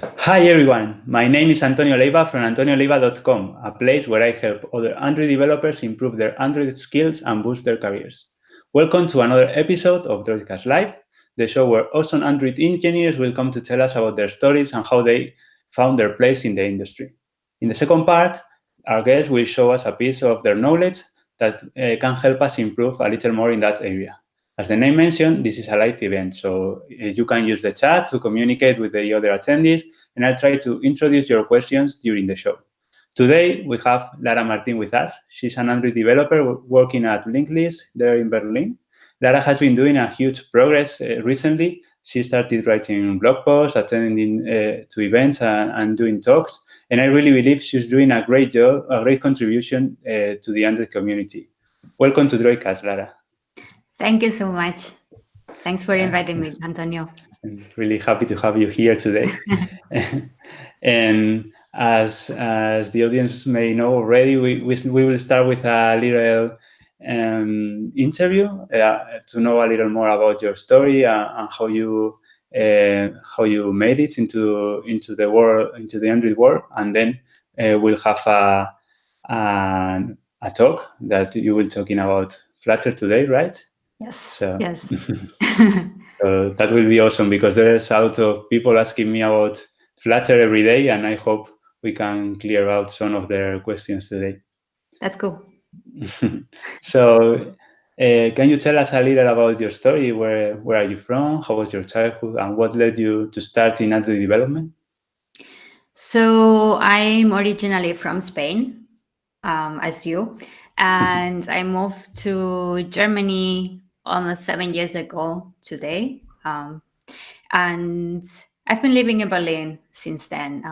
Hi everyone, my name is Antonio Leiva from antonioleiva.com, a place where I help other Android developers improve their Android skills and boost their careers. Welcome to another episode of Droidcast Live, the show where awesome Android engineers will come to tell us about their stories and how they found their place in the industry. In the second part, our guests will show us a piece of their knowledge that can help us improve a little more in that area. As the name mentioned, this is a live event, so you can use the chat to communicate with the other attendees, and I'll try to introduce your questions during the show. Today, we have Lara Martin with us. She's an Android developer working at Linklist there in Berlin. Lara has been doing a huge progress recently. She started writing blog posts, attending to events, and doing talks. And I really believe she's doing a great job, a great contribution to the Android community. Welcome to Droidcast, Lara. Thank you so much. Thanks for inviting me, Antonio. I'm really happy to have you here today. And as the audience may know already, we will start with a little interview to know a little more about your story and how you made it into the world, into the Android world, and then we'll have a talk that you will talking about Flutter today, right? Yes, So, yes. so that will be awesome because there's a lot of people asking me about Flutter every day, and I hope we can clear out some of their questions today. That's cool. So, can you tell us a little about your story? Where are you from? How was your childhood, and what led you to start in Android development? So I'm originally from Spain, as you, and I moved to Germany almost 7 years ago today. And I've been living in Berlin since then.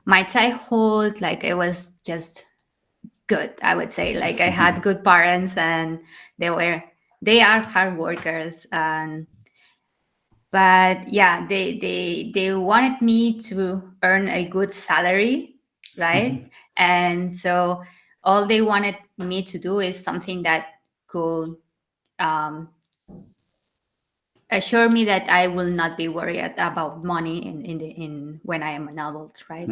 My childhood, like it was just good, I would say. Like I had good parents, and they are hard workers, and but yeah, they wanted me to earn a good salary, right? And so all they wanted me to do is something that could um, assure me that I will not be worried about money in when I am an adult, right?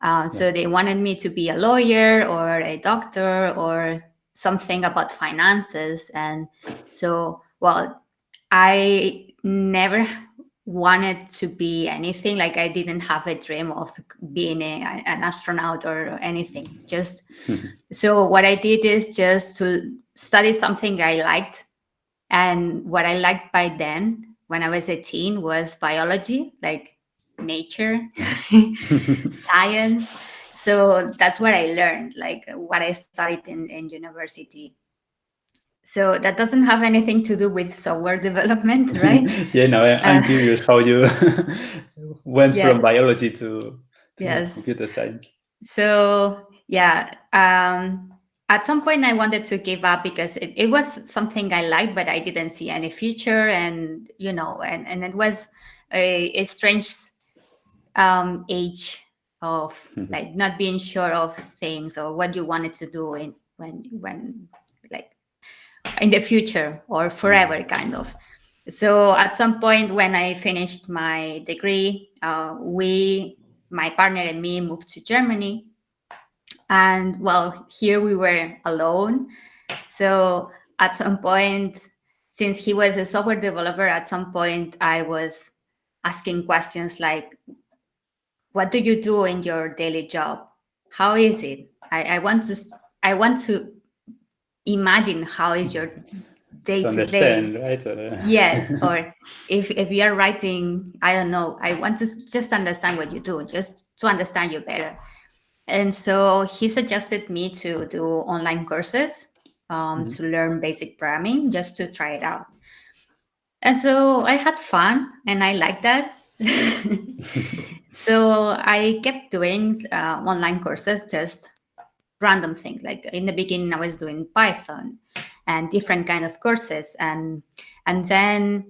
Yeah. So they wanted me to be a lawyer or a doctor or something about finances. And so, well, I never wanted to be anything. Like I didn't have a dream of being an astronaut or anything. Just so what I did is just to study something I liked. And what I liked by then, when I was a teen, was biology, like nature, science. So that's what I learned, like what I studied in university. So that doesn't have anything to do with software development, right? Yeah, no, I'm Uh, curious how you went from yeah, biology to yes. computer science. So yeah, at some point I wanted to give up because it was something I liked, but I didn't see any future, and and it was a strange age of like not being sure of things or what you wanted to do in when like in the future or forever kind of. So at some point when I finished my degree, my partner and me moved to Germany, and well, here we were alone. So at some point, since he was a software developer, at some point I was asking questions like, what do you do in your daily job? How is it? I want to imagine how is your day To to day. understand, right? Yes, or if you are writing, I don't know, I want to just understand what you do, just to understand you better. And so he suggested me to do online courses to learn basic programming, just to try it out. And so I had fun and I liked that. So I kept doing online courses, just random things. Like in the beginning, I was doing Python and different kind of courses, and then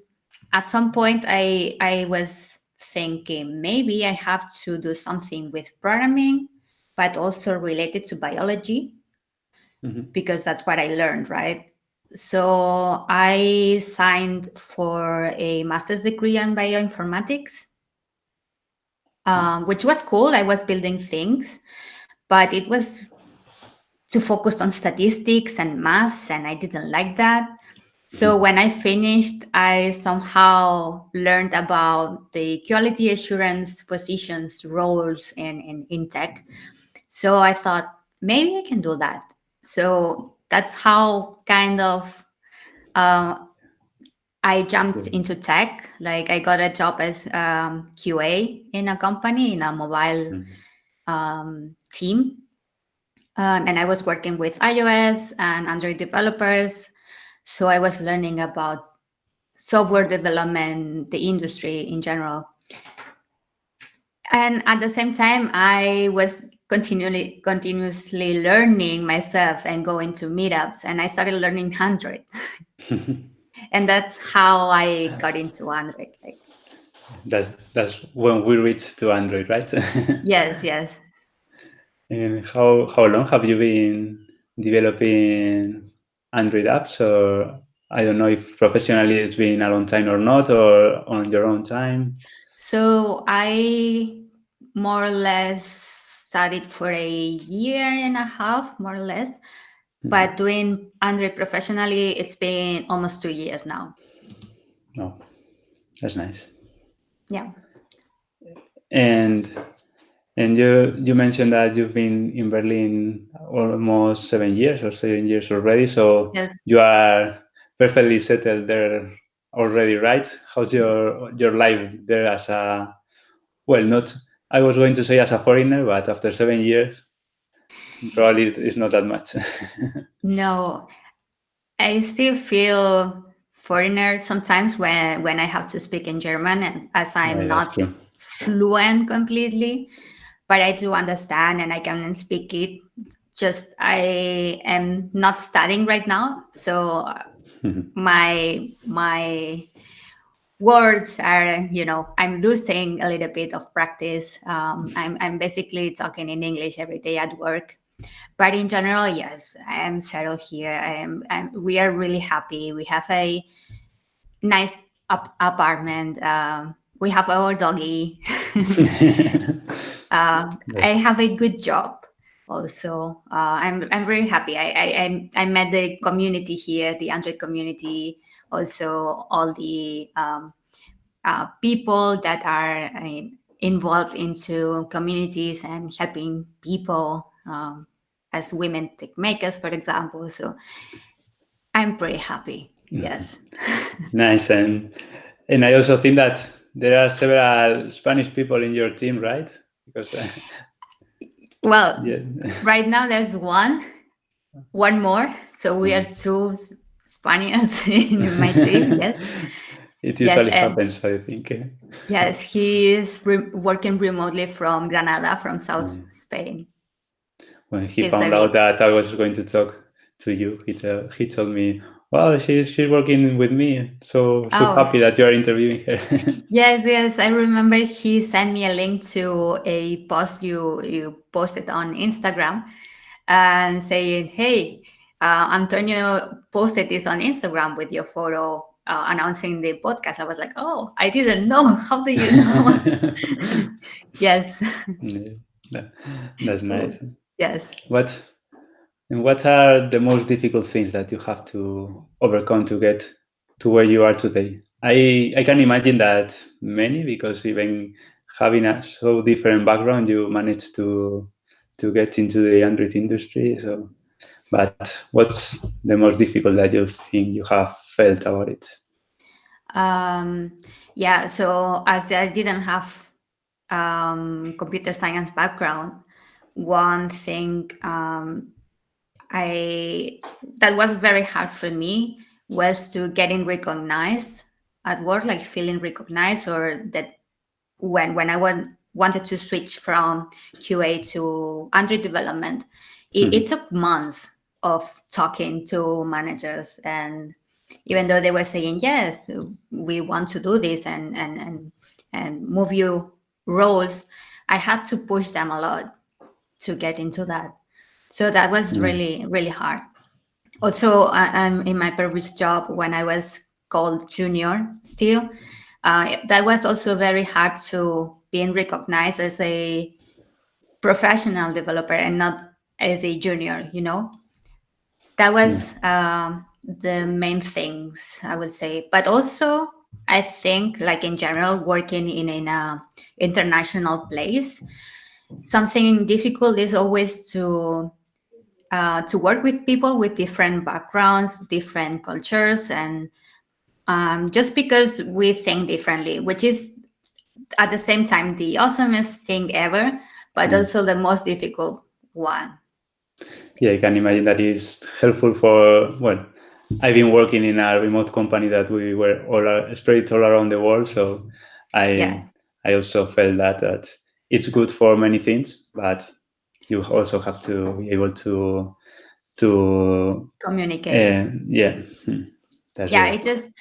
at some point, I was thinking maybe I have to do something with programming, but also related to biology Mhm. because that's what I learned, right? So I signed for a master's degree in bioinformatics. which was cool. I was building things, but it was too focused on statistics and maths, and I didn't like that. So when I finished, I somehow learned about the quality assurance positions roles in tech. So I thought maybe I can do that. So that's how kind of I jumped Cool. into tech. Like I got a job as QA in a company in a mobile team. And I was working with iOS and Android developers. So I was learning about software development, the industry in general. And at the same time, I was continuously learning myself and going to meetups, and I started learning Android. And that's how I got into Android. Like, That's when we reach to Android, right? yes, yes. And how long have you been developing Android apps? Or I don't know if professionally it's been a long time or not, or on your own time. So I more or less studied for a year and a half, more or less. But doing Android professionally, it's been almost 2 years now. Oh, that's nice. Yeah. And you mentioned that you've been in Berlin almost 7 years or 7 years already. So Yes. you are perfectly settled there already, right? How's your life there as a, well, not, I was going to say as a foreigner, but after 7 years, probably it's not that much. No, I still feel foreigner sometimes when I have to speak in German, and as I'm Yeah, that's not true. fluent completely, but I do understand and I can speak it. Just I am not studying right now, so my words are, I'm losing a little bit of practice. I'm basically talking in English every day at work. But in general, yes, I am settled here. We are really happy. We have a nice apartment. We have our doggy. I have a good job. Also, I'm very happy. I met the community here, the Android community. Also, all the people that are involved into communities and helping people. As women tech makers, for example. So I'm pretty happy. Yes. Nice. And I also think that there are several Spanish people in your team, right? Because Well, yeah, right now there's one more. So we are two Spaniards in my team. Yes. it Yes. usually And happens, I think. yes, he is working remotely from Granada, from South Spain. When he He's a found bit. out that I was going to talk to you, he told me, "Well, she's working with me, so Oh, happy that you are interviewing her." yes, yes. I remember he sent me a link to a post you posted on Instagram and saying, "Hey, Antonio posted this on Instagram with your photo announcing the podcast." I was like, "Oh, I didn't know. How do you know?" Yes. Yeah, that's nice. Yes. What what are the most difficult things that you have to overcome to get to where you are today? I can imagine that many, because even having a so different background, you managed to get into the Android industry. So, but what's the most difficult that you think you have felt about it? Yeah. So as I didn't have computer science background, one thing I that was very hard for me was to getting recognized at work, like feeling recognized, or that when I wanted to switch from QA to Android development, it took months of talking to managers, and even though they were saying yes, we want to do this and move you roles, I had to push them a lot to get into that. So that was really really hard. Also, I'm in my previous job when I was called junior still. that was also very hard to being recognized as a professional developer and not as a junior, that was the main things I would say. But also, I think, like in general, working in a international place, something difficult is always to work with people with different backgrounds, different cultures, and just because we think differently, which is at the same time the awesomest thing ever, but also the most difficult one. Yeah, I can imagine that is helpful for, well, I've been working in a remote company that we were all spread all around the world. So I Yeah, I also felt that it's good for many things, but you also have to be able to communicate. yeah, that's Yeah, the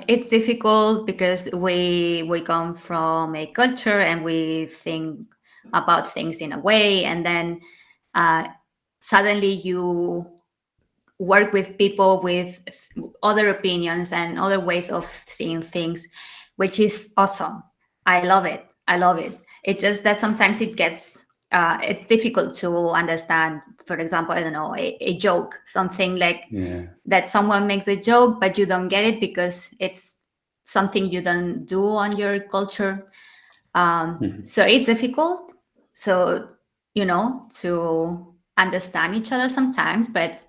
it's difficult because we come from a culture and we think about things in a way, and then uh, suddenly you work with people with other opinions and other ways of seeing things, which is awesome. I love it. I love it. It's just that sometimes it's difficult to understand. For example, I don't know, a joke, something like yeah. that someone makes a joke, but you don't get it because it's something you don't do on your culture. So it's difficult. So, to understand each other sometimes, but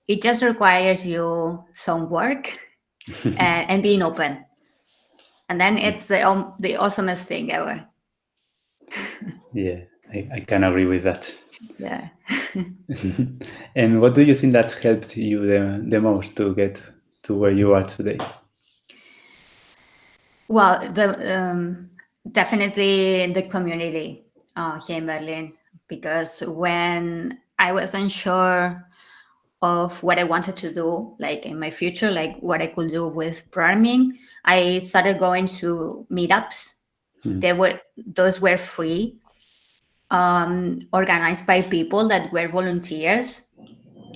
it just requires you some work and being open. And then it's the awesomest thing ever. Yeah, I can agree with that. Yeah. And what do you think that helped you the most to get to where you are today? Well, definitely the community here in Berlin, because when I wasn't sure of what I wanted to do, like in my future, like what I could do with programming, I started going to meetups. Those were free, organized by people that were volunteers.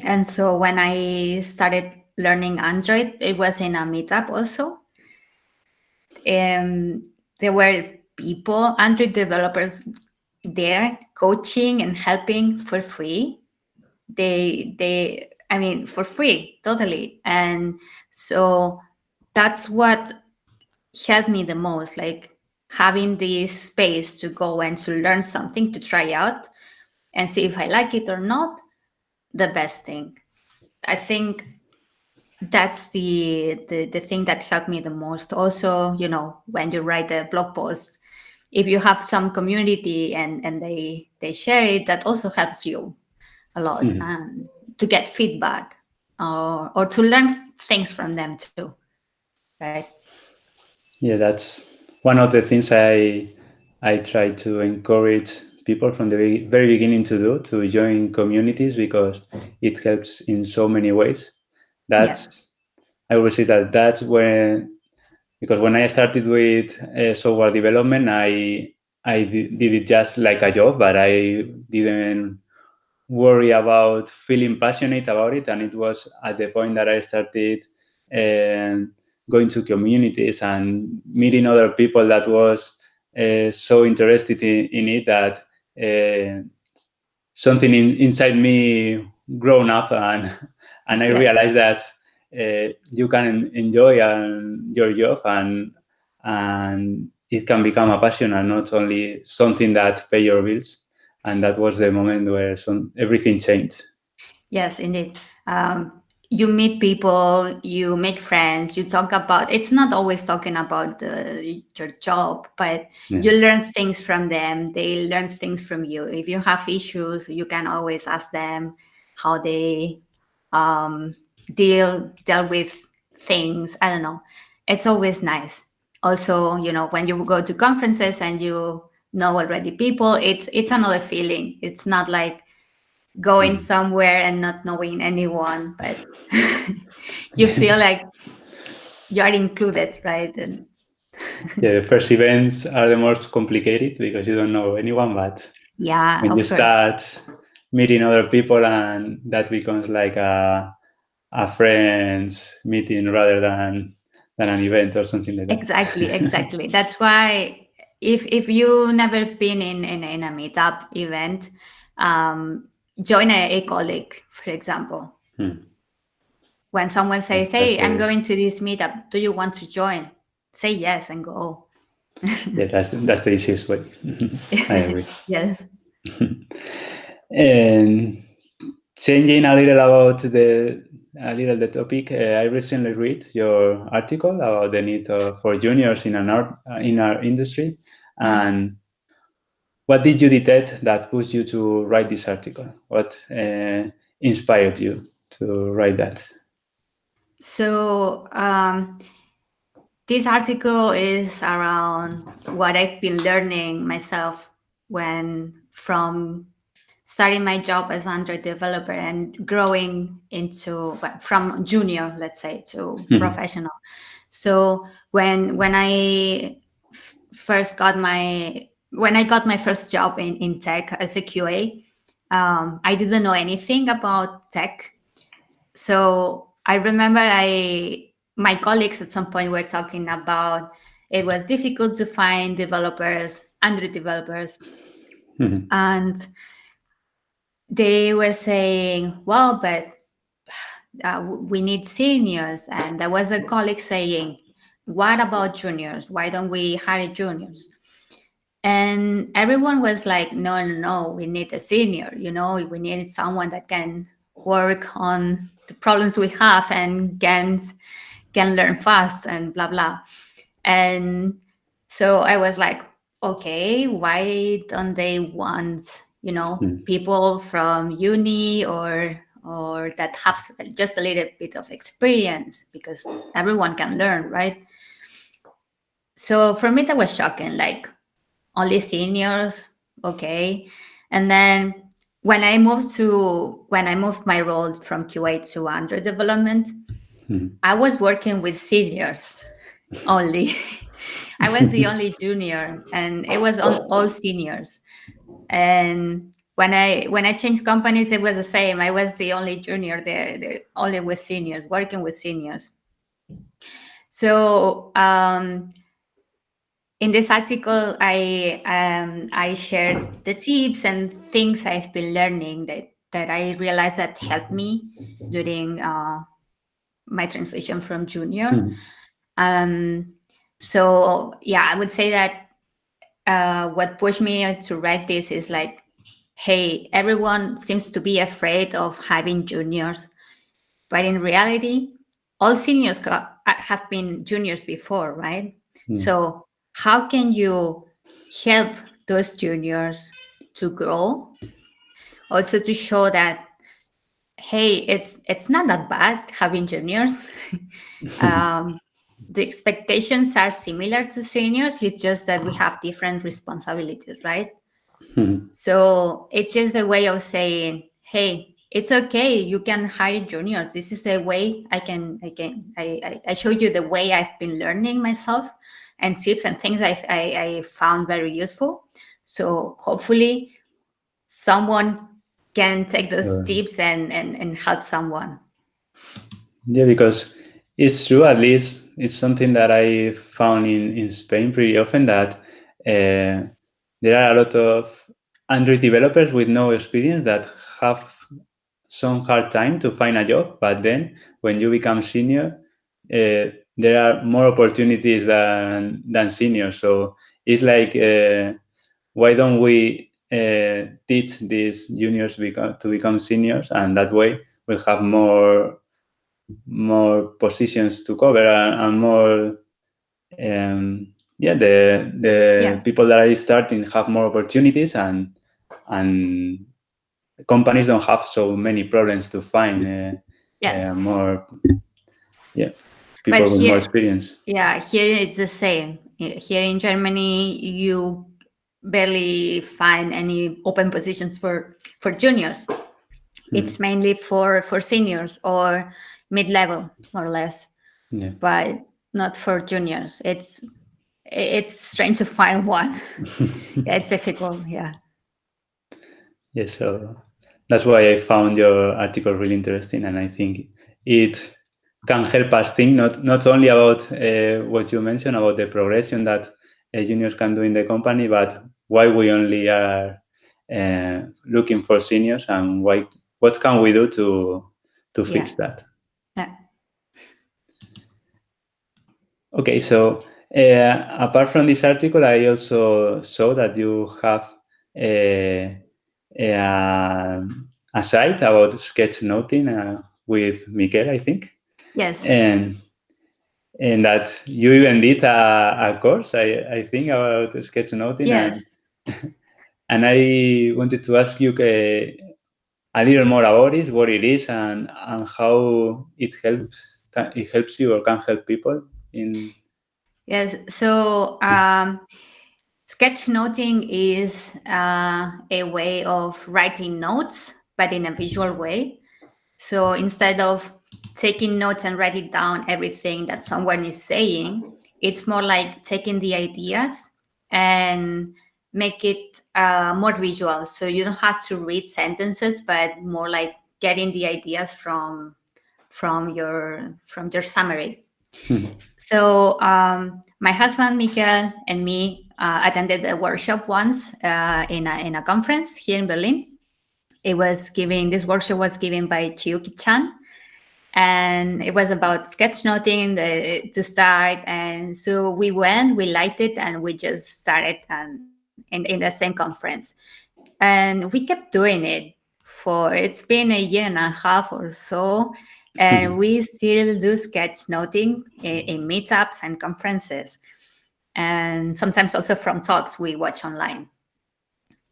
And so when I started learning Android, it was in a meetup also. Um, there were people, Android developers there coaching and helping for free. I mean, for free, totally. And so that's what helped me the most, like having this space to go and to learn something, to try out and see if I like it or not. The best thing. I think that's the thing that helped me the most. Also, when you write a blog post, if you have some community and they share it, that also helps you a lot, and to get feedback or to learn things from them too, right? Yeah, that's one of the things I try to encourage people from the very beginning to do, to join communities, because it helps in so many ways. Yeah. That's I always say that's when, because when I started with software development, I did it just like a job, but I didn't worry about feeling passionate about it. And it was at the point that I started going to communities and meeting other people that was so interested in it, that uh, something inside me grown up, and I Yeah. realized that you can enjoy your job, and it can become a passion and not only something that pay your bills. And that was the moment where everything changed. Yes, indeed. You meet people, you make friends, you talk about, it's not always talking about your job, but Yeah. you learn things from them. They learn things from you. If you have issues, you can always ask them how they um, deal with things. I don't know. It's always nice. Also, when you go to conferences and you know already people, it's another feeling. It's not like going somewhere and not knowing anyone, but you feel like you are included, right? And Yeah, the first events are the most complicated because you don't know anyone, but yeah, when you of course. start meeting other people, and that becomes like a friends meeting rather than an event or something like that. Exactly. That's why if you never been in a meetup event, join a colleague, for example. When someone says, That's "Hey, I'm the going to this meetup. Do you want to join?" Say yes and go. yeah, that's the easiest way. I agree. Yes. And changing a little about the topic, I recently read your article about the need for juniors in our industry, and what did you detect that pushed you to write this article? What inspired you to write that? So this article is around what I've been learning myself when from starting my job as Android developer and growing into from junior, let's say, to professional. So when I first got my first job in tech as a QA, I didn't know anything about tech. So I remember my colleagues at some point were talking about it was difficult to find developers, Android developers, and they were saying, well, but we need seniors. And there was a colleague saying, what about juniors? Why don't we hire juniors? And everyone was like, no, we need a senior. We need someone that can work on the problems we have and can learn fast and blah blah. And so I was like, okay, why don't they want people from uni or that have just a little bit of experience, because everyone can learn, right? So for me that was shocking, like only seniors, okay. And then when I moved my role from QA to Android development, I was working with seniors only. I was the only junior, and it was all seniors. And when I changed companies, it was the same. I was the only junior there, only with seniors, working with seniors. So in this article, I shared the tips and things I've been learning that I realized that helped me during my transition from junior. So yeah, I would say that what pushed me to write this is like, hey, everyone seems to be afraid of having juniors, but in reality, all seniors have been juniors before, right? So how can you help those juniors to grow? Also to show that, hey, it's not that bad having juniors. The expectations are similar to seniors. It's just that we have different responsibilities, right? So it's just a way of saying, hey, it's okay. You can hire juniors. This is a way I showed you the way I've been learning myself, and tips and things I found very useful. So hopefully someone can take those tips and help someone. Yeah, because it's true, at least it's something that I found in Spain pretty often, that there are a lot of Android developers with no experience that have some hard time to find a job. But then when you become senior, there are more opportunities than seniors. So it's like, why don't we teach these juniors to become seniors, and that way we'll have more positions to cover, and more the people that are starting have more opportunities, and companies don't have so many problems to find more people with more experience. Yeah, here it's the same. Here in Germany, you barely find any open positions for juniors. It's mainly for seniors or mid-level, more or less, but not for juniors. It's strange to find one. Yeah, it's difficult. Yeah. Yes, so that's why I found your article really interesting, and I think it can help us think not only about what you mentioned about the progression that juniors can do in the company, but why we only are looking for seniors, and what can we do to fix that. Yeah. Okay, so apart from this article, I also saw that you have a, a, a site about sketchnoting with Miquel, I think, Yes. and that you even did a course, I think, about sketchnoting, Yes. and I wanted to ask you a little more about it, what it is, and how it helps you or can help people in. Yes. So sketchnoting is a way of writing notes, but in a visual way. So instead of taking notes and writing down everything that someone is saying, it's more like taking the ideas and make it more visual. So you don't have to read sentences, but more like getting the ideas from your summary. So my husband Michael and me attended a workshop once in a conference here in Berlin. This workshop was given by Chiyuki-chan, and it was about sketchnoting to start. And so we went, we liked it, and we just started in the same conference. And we kept doing it it's been a year and a half or so. And we still do sketchnoting in meetups and conferences. And sometimes also from talks we watch online.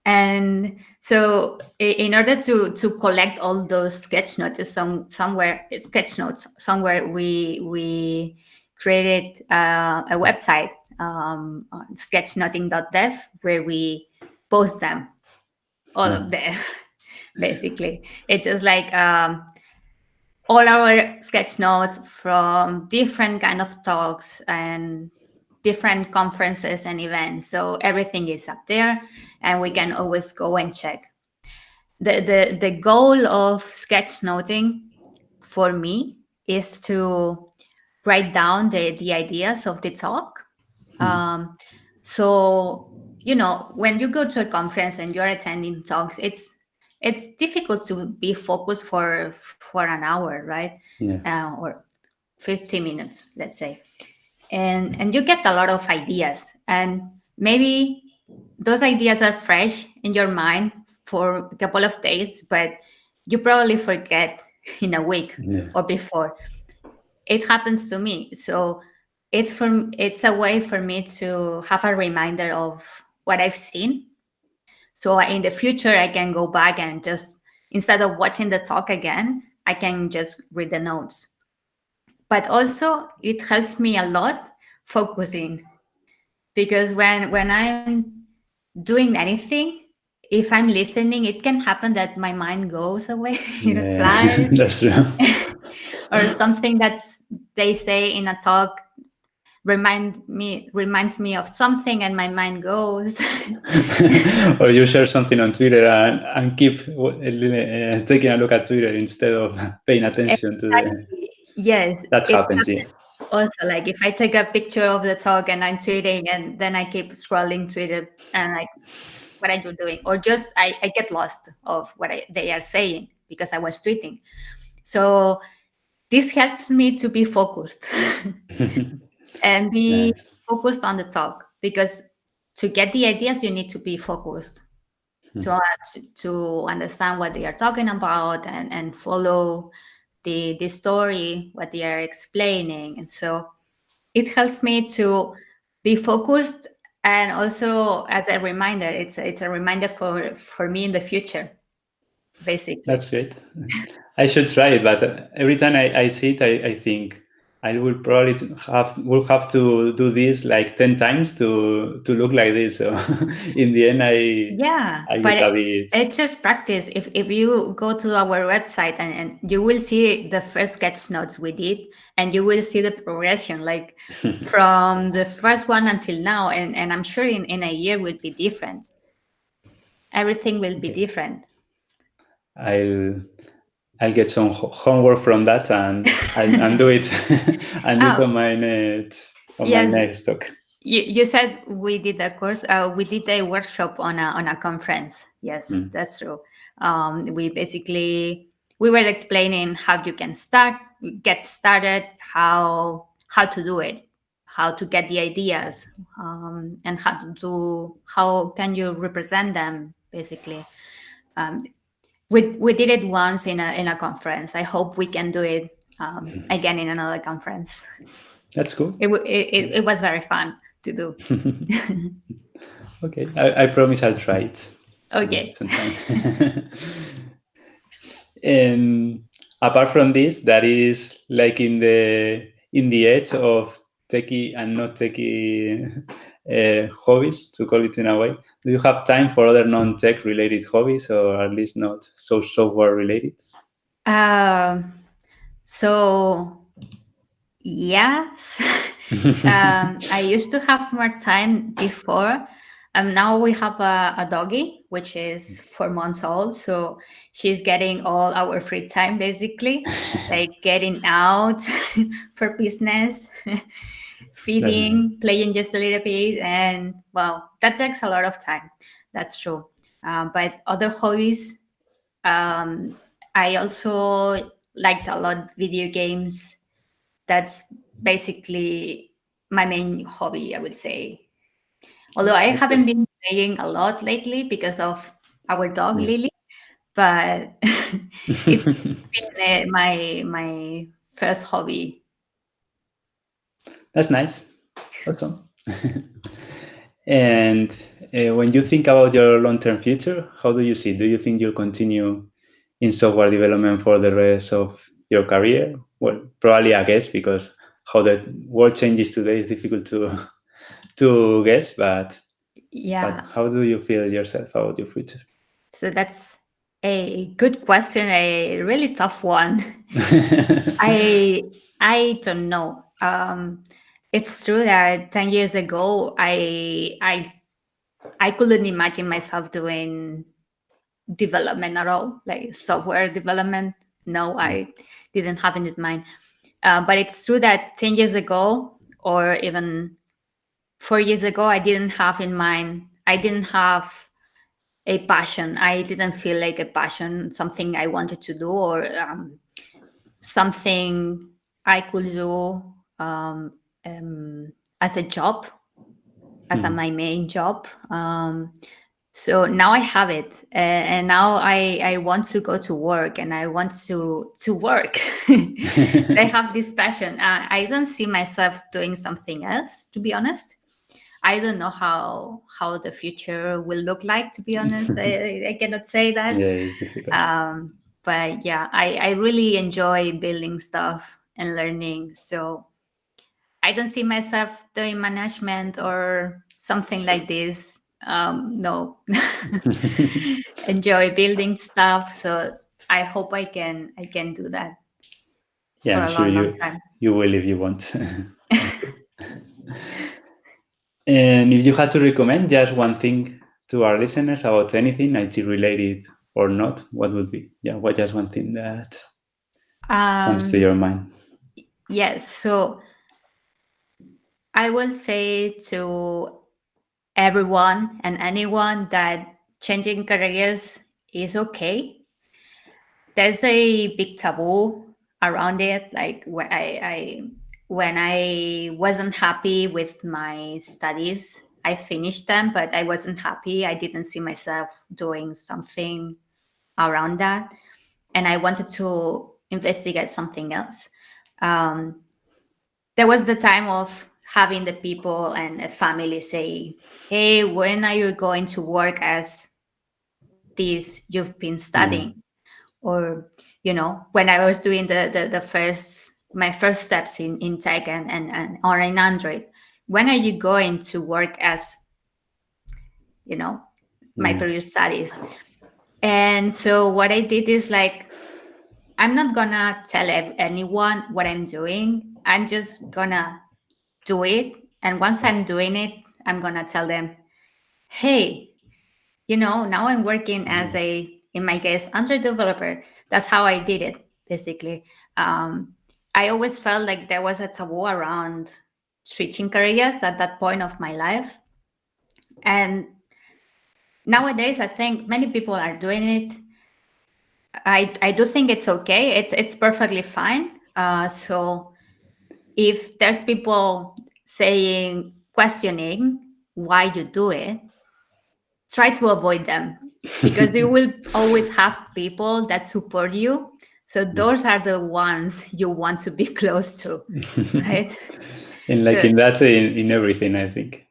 And so in order to collect all those sketch notes somewhere, we created a website, on sketchnoting.dev, where we post them all up there. Basically, it's just like all our sketch notes from different kind of talks and different conferences and events. So everything is up there, and we can always go and check. The goal of sketchnoting for me is to write down the ideas of the talk. So when you go to a conference and you're attending talks, it's difficult to be focused for an hour, right? Yeah. Or 50 minutes, let's say. And you get a lot of ideas, and maybe those ideas are fresh in your mind for a couple of days, but you probably forget in a week Yeah. or before. It happens to me. So it's a way for me to have a reminder of what I've seen. So in the future I can go back and just, instead of watching the talk again, I can just read the notes. But also it helps me a lot focusing, because when I'm doing anything, if I'm listening, it can happen that my mind goes away, Yeah. flies, That's true. or something that's they say in a talk reminds me of something, and my mind goes. Or you share something on Twitter and keep taking a look at Twitter instead of paying attention to the. Exactly. Yes, That it happens, yeah. happens also. Like if I take a picture of the talk and I'm tweeting, and then I keep scrolling Twitter, and like, what are you doing? Or just I get lost of what they are saying because I was tweeting. So this helps me to be focused and be Nice. focused on the talk, because to get the ideas you need to be focused to understand what they are talking about, and follow the story, what they are explaining. And so it helps me to be focused, and also as a reminder, it's a reminder for me in the future, basically. That's great. I should try it, but every time I see it, I think I will probably will have to do this like 10 times to look like this. So in the end, Yeah, I but get a bit. it's just practice. If you go to our website, and you will see the first sketch notes we did, and you will see the progression, like from the first one until now, and I'm sure in a year will be different. Everything will be Okay. different. I'll I'll get some homework from that and do it and do it Oh, on my yes. next talk. You said we did a course. We did a workshop on a conference. Yes, Mm. that's true. We were explaining how you can get started, how to do it, how to get the ideas, and how can you represent them basically. Um, we did it once in a conference. I hope we can do it again in another conference. That's cool. It was very fun to do. Okay, I promise I'll try it Okay. sometime. And apart from this, that is like in the edge of techie and not techie hobbies, to call it in a way. Do you have time for other non-tech related hobbies, or at least not so software related? Um, so yes, I used to have more time before. Now we have a doggy, which is 4 months old. So she's getting all our free time, basically, like getting out for business, That's nice. feeding, playing just a little bit. And well, that takes a lot of time. That's true. But other hobbies, um, I also liked a lot video games. That's basically my main hobby, I would say. Although I haven't Okay. been playing a lot lately because of our dog Yeah. Lily, but it's been my first hobby. That's nice. Awesome. And when you think about your long-term future, how do you see? Do you think you'll continue in software development for the rest of your career? Well, probably I guess because how the world changes today is difficult to to guess. But Yeah, how do you feel yourself about your future? so that's a good question, a really tough one. I I don't know. It's true that 10 years ago, I couldn't imagine myself doing development at all, like software development. No, I didn't have it in mind. But it's true that 10 years ago, or even 4 years ago, I didn't have in mind. I didn't have a passion. I didn't feel like a passion, something I wanted to do, or something I could do um, as a job, my main job. So now I have it, and now I want to go to work, and I want to work. So I have this passion. I don't see myself doing something else, to be honest. I don't know how the future will look like. To be honest, I cannot say that. Yeah, it's difficult. But yeah, I really enjoy building stuff and learning. So I don't see myself doing management or something like this. No, enjoy building stuff. So I hope I can do that Yeah, for I'm a sure long, long time. you will if you want. And if you had to recommend just one thing to our listeners about anything, IT related or not, what would be? Yeah, what just one thing that comes to Um, your mind? yes. So I will say to everyone and anyone that changing careers is okay. There's a big taboo around it. Like when I wasn't happy with my studies, I finished them, but I wasn't happy. I didn't see myself doing something around that, and I wanted to investigate something else. Um, there was the time of having the people and a family say, "Hey, when are you going to work as this you've been Mm. studying?" Or when I was doing the first my first steps in tech and or in Android, when are you going to work as you know my Mm. previous studies? And so what I did is, like, I'm not gonna tell anyone what I'm doing. I'm just gonna do it, and once I'm doing it, I'm gonna tell them, hey, now I'm working as a in my case, Android developer. That's how I did it, basically. I always felt like there was a taboo around switching careers at that point of my life. And nowadays, I think many people are doing it. I do think it's okay. It's perfectly fine. So if there's people questioning why you do it, try to avoid them, because you will always have people that support you. So those are the ones you want to be close to, right? And like So in that, in everything, I think.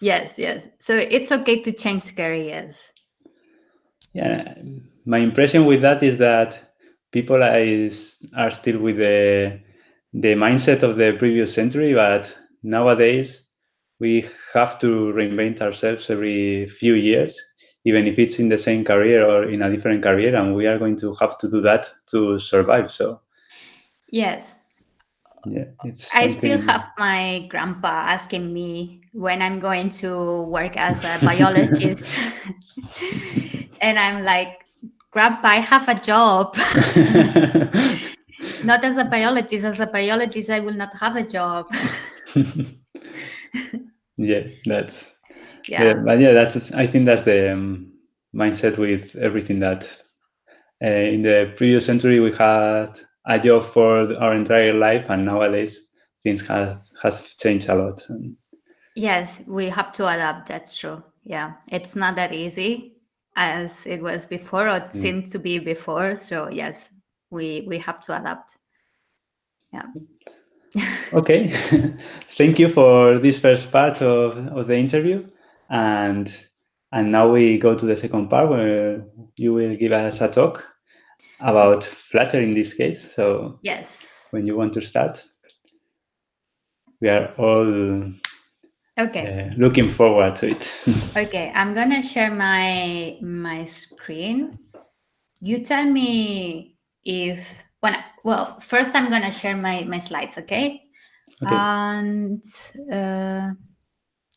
yes. So it's okay to change careers. Yeah, my impression with that is that people are still with the mindset of the previous century, but nowadays we have to reinvent ourselves every few years, even if it's in the same career or in a different career, and we are going to have to do that to survive. So Yes. yeah, it's I still something. have my grandpa asking me when I'm going to work as a biologist. And I'm like, Grandpa, I have a job. Not as a biologist. As a biologist, I will not have a job. Yeah, that's Yeah. but yeah, that's I think that's the mindset with everything that in the previous century we had a job for our entire life, and nowadays things has changed a lot. And, Yes, we have to adapt. That's true. Yeah. It's not that easy as it was before, or it mm. seemed to be before. So yes, we have to adapt. Yeah. Okay, thank you for this first part of the interview, and now we go to the second part where you will give us a talk about Flutter in this case. So Yes. when you want to start, we are all Okay. looking forward to it. Okay. I'm gonna share my screen. You tell me if well, first I'm gonna share my slides, okay? Okay. And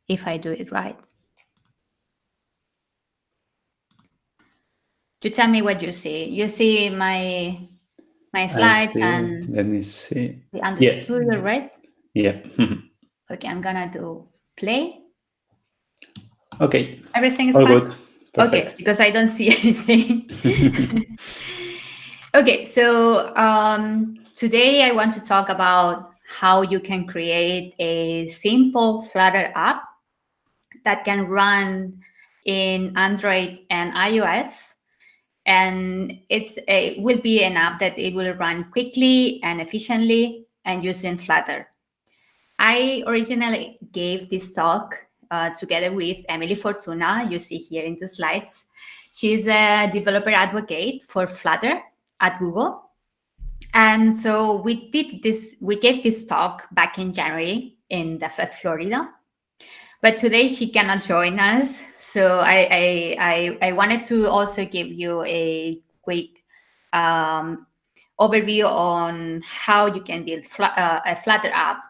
if I do it right, you tell me what you see. You see my I slides see. and Let me see. the Android Yeah. Studio, right? Yeah. Okay, I'm gonna do play. Okay. Everything is All fine. good. Okay, Perfect. because I don't see anything. Okay, so today I want to talk about how you can create a simple Flutter app that can run in Android and iOS. And it will be an app that it will run quickly and efficiently and using Flutter. I originally gave this talk together with Emily Fortuna, you see here in the slides. She's a developer advocate for Flutter at Google. And so we gave this talk back in January in the Fest, Florida. But today she cannot join us. So I wanted to also give you a quick overview on how you can build a Flutter app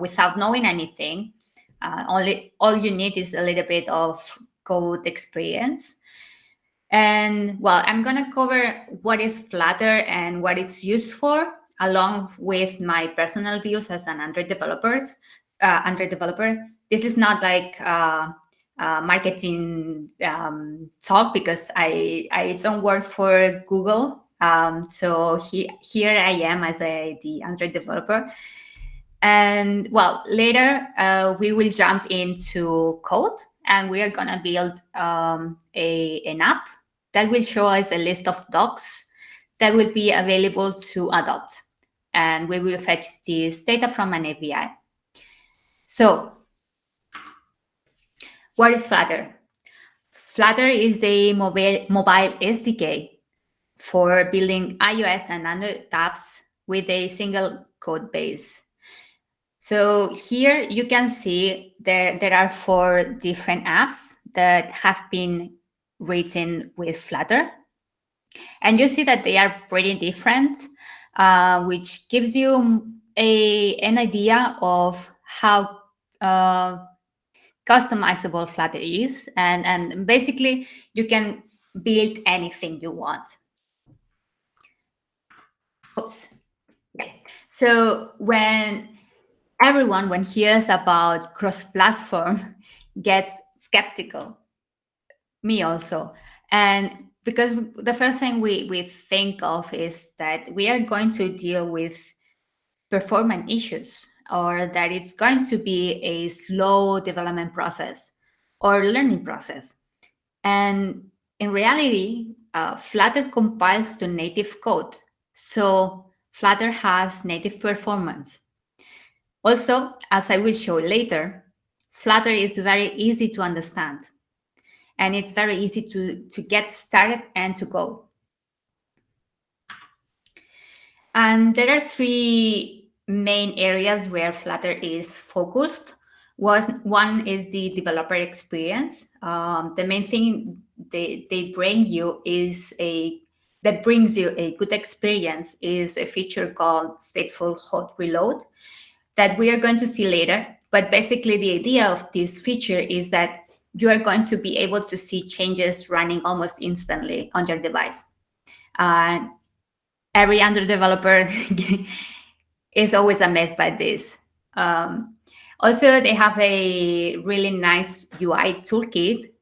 without knowing anything. All you need is a little bit of code experience. And well, I'm gonna cover what is Flutter and what it's used for, along with my personal views as an Android developer. This is not like marketing talk, because I don't work for Google. So here I am as the Android developer. And well, later we will jump into code, and we are going to build an app that will show us a list of docs that will be available to adopt. And we will fetch this data from an API. So what is Flutter? Flutter is a mobile SDK for building iOS and Android apps with a single code base. So here you can see there are 4 different apps that have been written with Flutter. And you see that they are pretty different, which gives you an idea of how customizable Flutter is. And basically you can build anything you want. Oops. Yeah. So when everyone hears about cross-platform gets skeptical, me also. And because the first thing we think of is that we are going to deal with performance issues, or that it's going to be a slow development process or learning process. And in reality, Flutter compiles to native code. So Flutter has native performance. Also, as I will show later, Flutter is very easy to understand, and it's very easy to get started and to go. And there are three main areas where Flutter is focused. One is the developer experience. The main thing they bring you that brings you a good experience is a feature called stateful hot reload that we are going to see later. But basically, the idea of this feature is that you are going to be able to see changes running almost instantly on your device. And every Android developer is always amazed by this. Also, they have a really nice UI toolkit.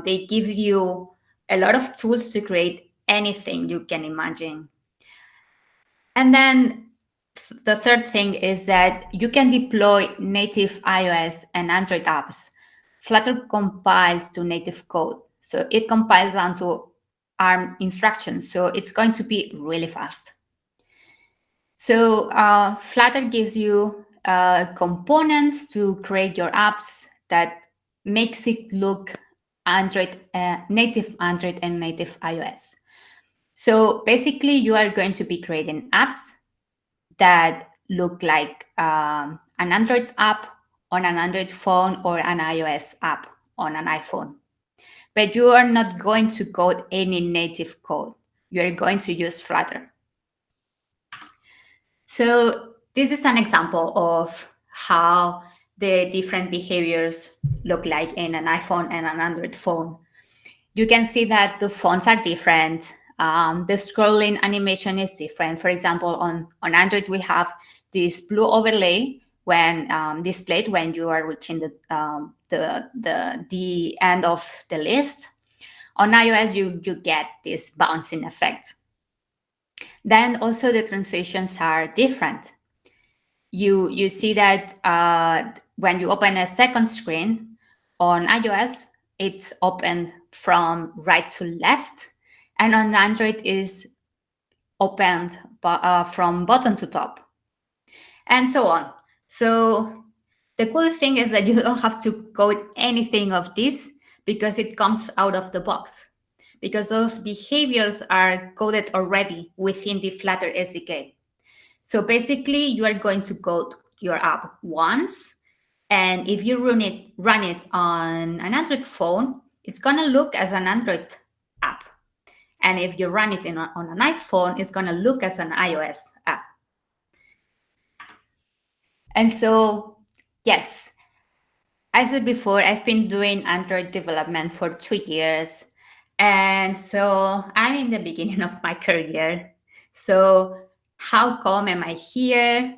They give you a lot of tools to create anything you can imagine. And then the third thing is that you can deploy native iOS and Android apps. Flutter compiles to native code. So it compiles down to ARM instructions. So it's going to be really fast. So Flutter gives you components to create your apps that makes it look native Android and native iOS. So basically, you are going to be creating apps that look like an Android app on an Android phone or an iOS app on an iPhone. But you are not going to code any native code. You are going to use Flutter. So this is an example of how the different behaviors look like in an iPhone and an Android phone. You can see that the fonts are different. The scrolling animation is different. For example, on Android, we have this blue overlay when displayed when you are reaching the end of the list. On iOS, you get this bouncing effect. Then also the transitions are different. You see that when you open a second screen on iOS, it's opened from right to left, and on Android is opened from bottom to top, and so on. So the cool thing is that you don't have to code anything of this because it comes out of the box, because those behaviors are coded already within the Flutter SDK. So basically, you are going to code your app once, and if you run it on an Android phone, it's going to look as an Android app. And if you run it on an iPhone, it's going to look as an iOS app. And so, yes, I said before, I've been doing Android development for 2 years. And so I'm in the beginning of my career. So how come am I here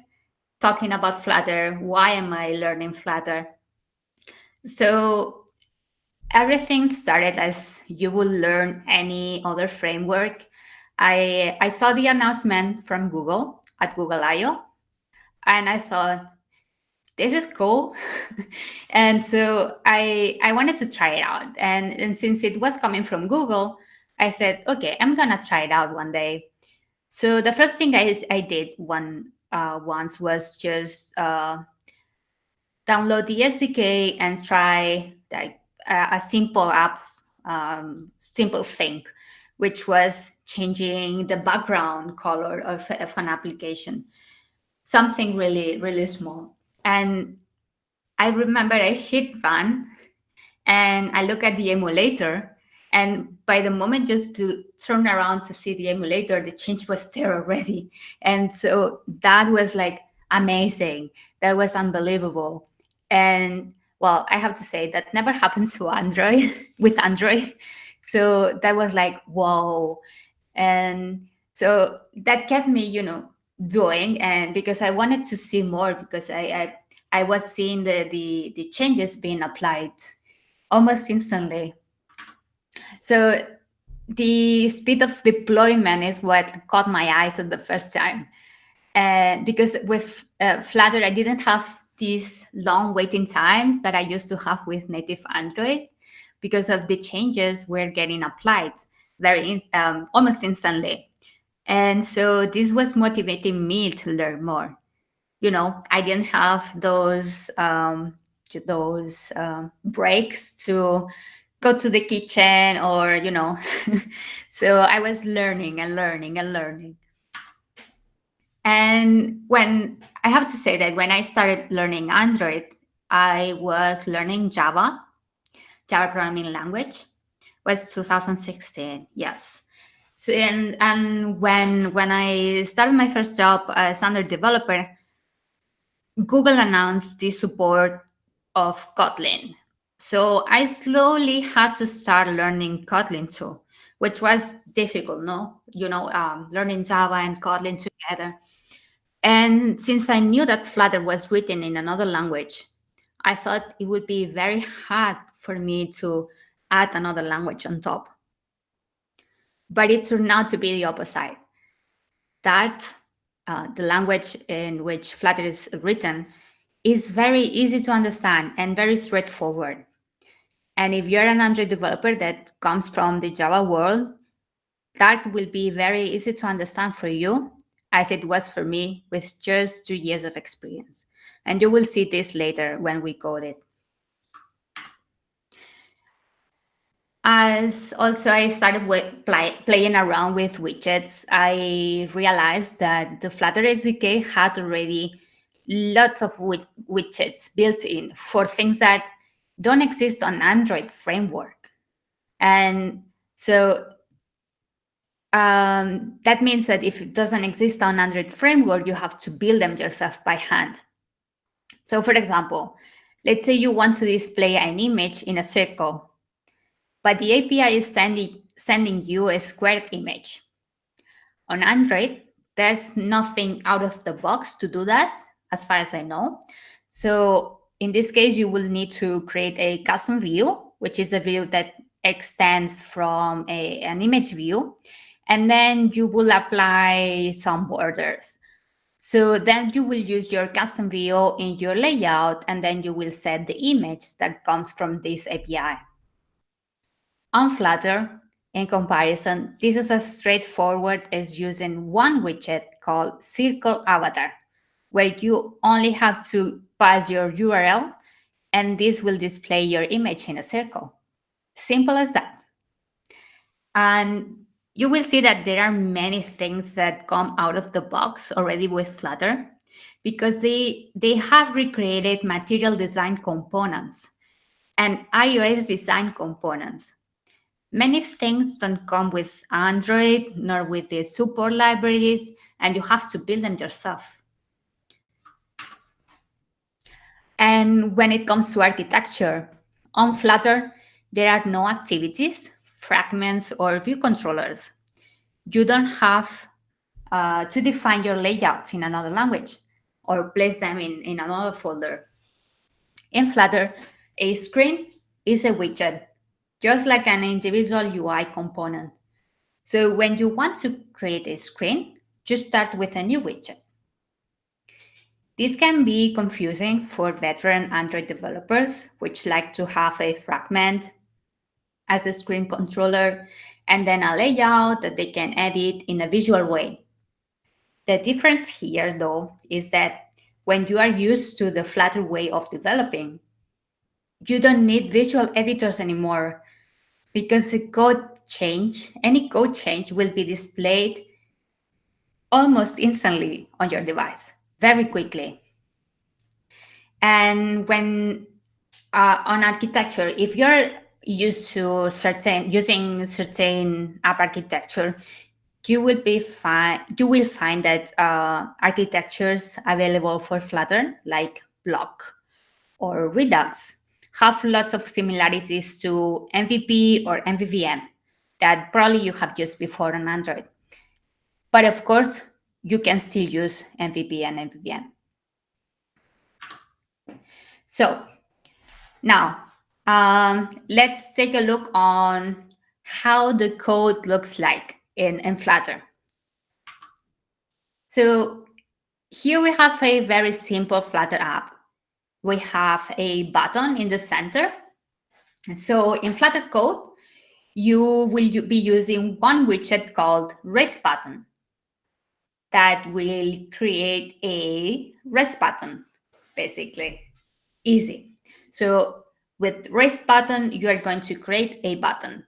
talking about Flutter? Why am I learning Flutter? So everything started as you will learn any other framework. I saw the announcement from Google at Google I/O, and I thought, this is cool. And so I wanted to try it out. And since it was coming from Google, I said, okay, I'm going to try it out one day. So the first thing I did once was just download the SDK and try like a simple app, simple thing, which was changing the background color of an application, something really, really small. And I remember I hit run and I look at the emulator, and by the moment just to turn around to see the emulator, the change was there already. And so that was like amazing. That was unbelievable. And well, I have to say that never happened to Android with Android. So that was like, whoa. And so that kept me, doing, and because I wanted to see more, because I was seeing the changes being applied almost instantly. So the speed of deployment is what caught my eyes at the first time. Because with Flutter, I didn't have these long waiting times that I used to have with native Android, because of the changes were getting applied almost instantly. And so this was motivating me to learn more. I didn't have those breaks to go to the kitchen, or so I was learning and learning and learning. And when I have to say that when I started learning Android, I was learning Java programming language. It was 2016, yes. So, and when I started my first job as Android developer, Google announced the support of Kotlin. So I slowly had to start learning Kotlin too, which was difficult, no? Learning Java and Kotlin together. And since I knew that Flutter was written in another language, I thought it would be very hard for me to add another language on top. But it turned out to be the opposite. That the language in which Flutter is written is very easy to understand and very straightforward. And if you're an Android developer that comes from the Java world, that will be very easy to understand for you, as it was for me with just 2 years of experience. And you will see this later when we code it. As also I started playing around with widgets, I realized that the Flutter SDK had already lots of widgets built in for things that don't exist on Android framework. And so that means that if it doesn't exist on Android framework, you have to build them yourself by hand. So for example, let's say you want to display an image in a circle, but the API is sending you a squared image. On Android, there's nothing out of the box to do that, as far as I know. So in this case, you will need to create a custom view, which is a view that extends from an image view, and then you will apply some borders. So then you will use your custom view in your layout, and then you will set the image that comes from this API. On Flutter, in comparison, this is as straightforward as using one widget called Circle Avatar, where you only have to pass your URL, and this will display your image in a circle. Simple as that. And you will see that there are many things that come out of the box already with Flutter, because they have recreated material design components and iOS design components. Many things don't come with Android nor with the support libraries, and you have to build them yourself. And when it comes to architecture, on Flutter, there are no activities, fragments, or view controllers. You don't have to define your layouts in another language or place them in another folder. In Flutter, a screen is a widget, just like an individual UI component. So when you want to create a screen, just start with a new widget. This can be confusing for veteran Android developers, which like to have a fragment as a screen controller and then a layout that they can edit in a visual way. The difference here, though, is that when you are used to the Flutter way of developing, you don't need visual editors anymore, because any code change will be displayed almost instantly on your device, very quickly. And when on architecture, if you're used to using certain app architecture, you will find that architectures available for Flutter, like Block or Redux, have lots of similarities to MVP or MVVM. that probably you have used before on Android. But of course, you can still use MVP and MVVM. So now let's take a look on how the code looks like in Flutter. So here we have a very simple Flutter app. We have a button in the center. So in Flutter code, you will be using one widget called raise button that will create a raise button, basically. Easy. So with raise button, you are going to create a button.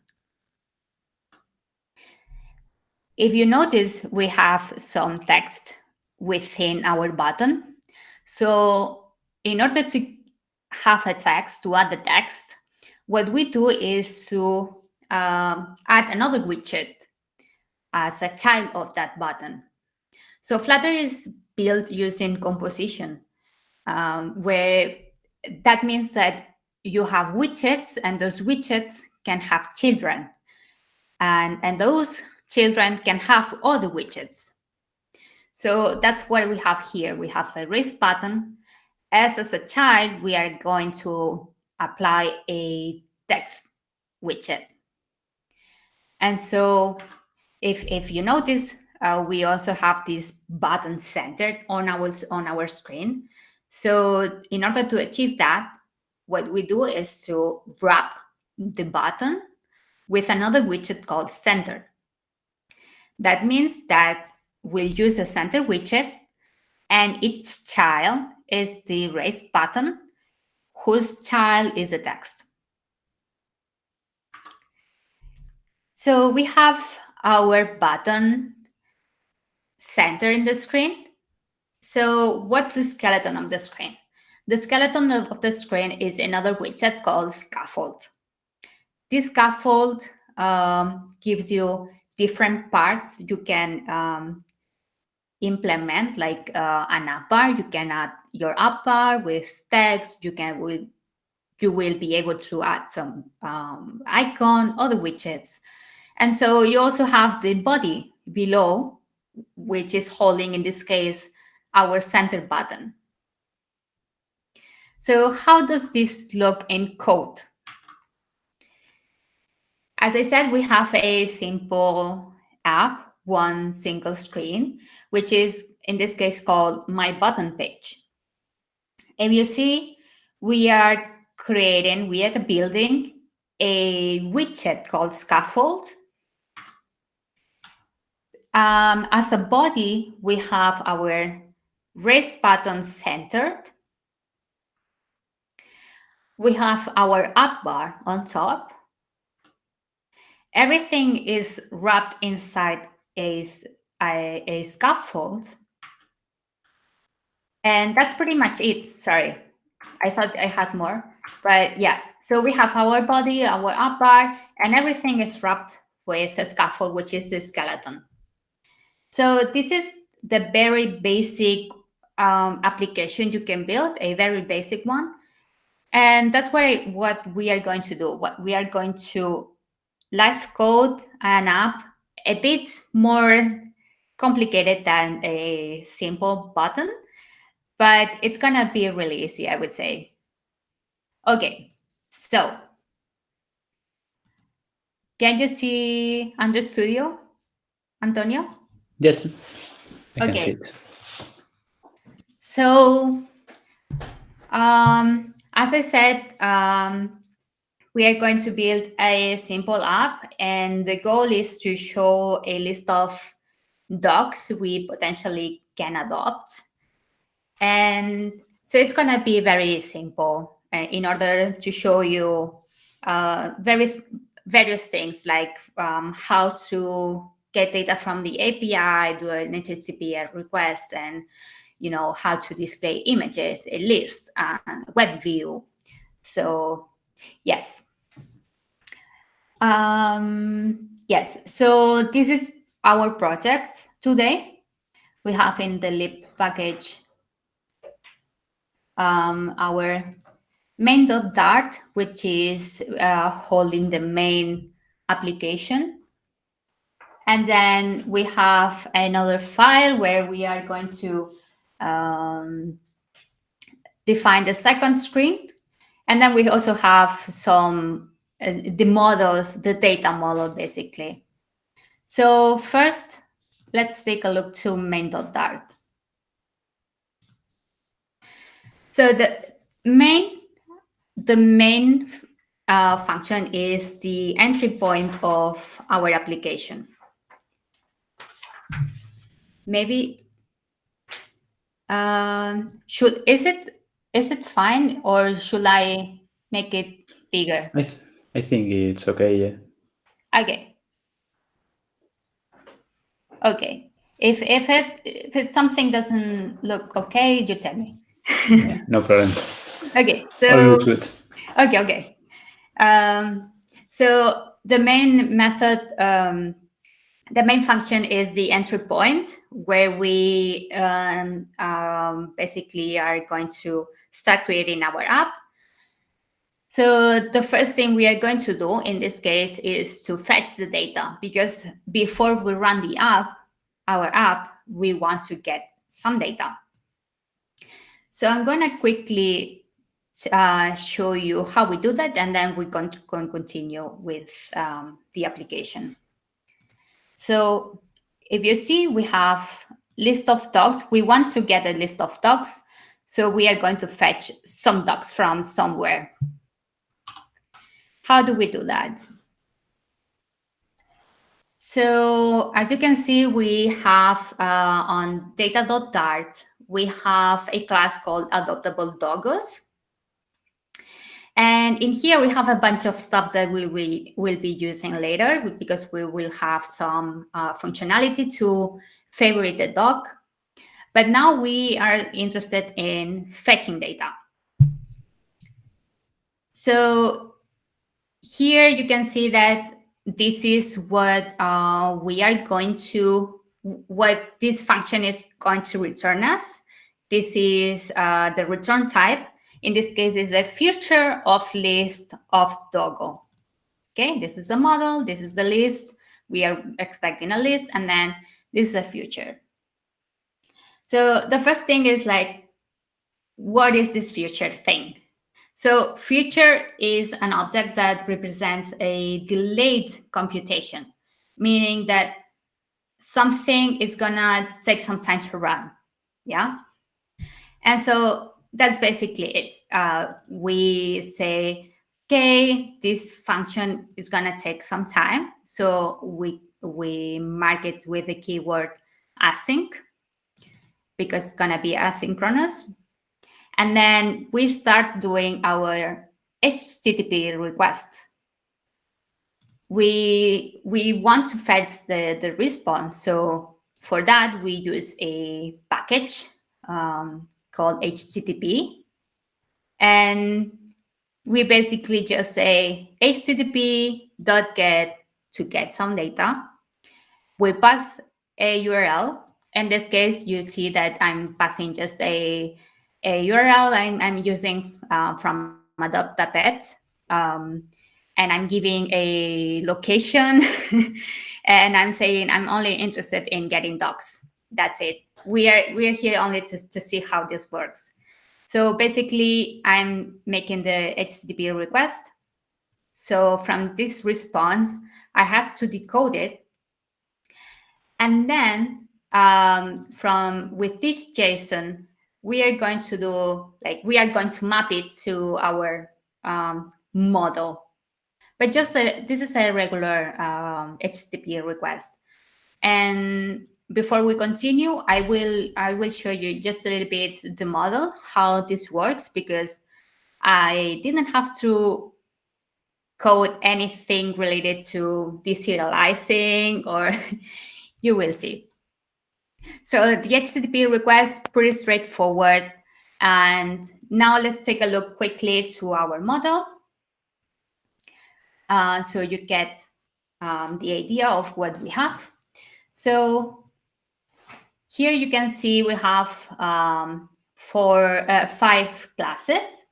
If you notice, we have some text within our button. So in order to have a text, to add the text, what we do is to add another widget as a child of that button. So Flutter is built using composition, where that means that you have widgets, and those widgets can have children, and those children can have other widgets. So that's what we have here. We have a raise button. As a child, we are going to apply a text widget. And so if you notice, we also have this button centered on our screen. So in order to achieve that, what we do is to wrap the button with another widget called center. That means that we'll use a center widget, and its child is the raised button, whose child is a text. So we have our button center in the screen. So what's the skeleton of the screen? The skeleton of the screen is another widget called Scaffold. This Scaffold gives you different parts you can implement, like an app bar. You can add your app bar with text. You will be able to add some icon, other widgets. And so you also have the body below, which is holding, in this case, our center button. So how does this look in code? As I said, we have a simple app, one single screen, which is in this case called My Button Page. If you see, we are building a widget called Scaffold. As a body, we have our raise button centered. We have our app bar on top. Everything is wrapped inside a scaffold. And that's pretty much it. Sorry, I thought I had more, but yeah. So we have our body, our app bar, and everything is wrapped with a scaffold, which is the skeleton. So this is the very basic application you can build, a very basic one. And that's what we are going to do. What we are going to live code an app a bit more complicated than a simple button, but it's gonna be really easy, I would say. Okay, so can you see Android Studio, Antonio? Yes, I can see it. So, as I said, we are going to build a simple app, and the goal is to show a list of dogs we potentially can adopt. And so it's going to be very simple in order to show you various things, like how to get data from the API, do an HTTP request, and how to display images, a list, web view. So yes. Yes, so this is our project today. We have in the lib package our main.dart, which is holding the main application. And then we have another file where we are going to define the second screen. And then we also have some, the models, the data model, basically. So first, let's take a look to main.dart. So the main function is the entry point of our application. Maybe is it fine, or should I make it bigger? I think it's okay. Yeah. Okay. Okay. If something doesn't look okay, you tell me. Yeah, no problem. Okay. All So looks good. okay. So the main method, the main function is the entry point, where we basically are going to start creating our app. So the first thing we are going to do in this case is to fetch the data, because before we run the app, our app, we want to get some data. So I'm going to quickly show you how we do that, and then we're going to continue with the application. So if you see, we have list of dogs. We want to get a list of dogs. So we are going to fetch some dogs from somewhere. How do we do that? So as you can see, we have on data.dart, we have a class called adoptable doggos. And in here, we have a bunch of stuff that we will be using later, because we will have some functionality to favorite the dog. But now we are interested in fetching data. So here you can see that this is what what this function is going to return us. This is the return type. In this case, is a future of list of doggo. Okay, this is the model, this is the list. We are expecting a list, and then this is a future. So the first thing is like, what is this future thing? So future is an object that represents a delayed computation, meaning that something is gonna take some time to run. Yeah. And so that's basically it. We say, okay, this function is gonna take some time. So we mark it with the keyword async, because it's gonna be asynchronous. And then we start doing our HTTP request. We want to fetch the response. So for that, we use a package called HTTP. And we basically just say http.get to get some data. We pass a URL. In this case, you see that I'm passing just a URL I'm using from Adopt-a-Pet. And I'm giving a location and I'm saying I'm only interested in getting dogs. That's it. We are here only to see how this works. So basically, I'm making the HTTP request. So from this response, I have to decode it. And then with this JSON, we are going to map it to our model. But this is a regular HTTP request. And before we continue, I will show you just a little bit the model, how this works, because I didn't have to code anything related to deserializing, or you will see. So the HTTP request, pretty straightforward. And now let's take a look quickly to our model. So you get the idea of what we have. So here you can see we have 5 classes.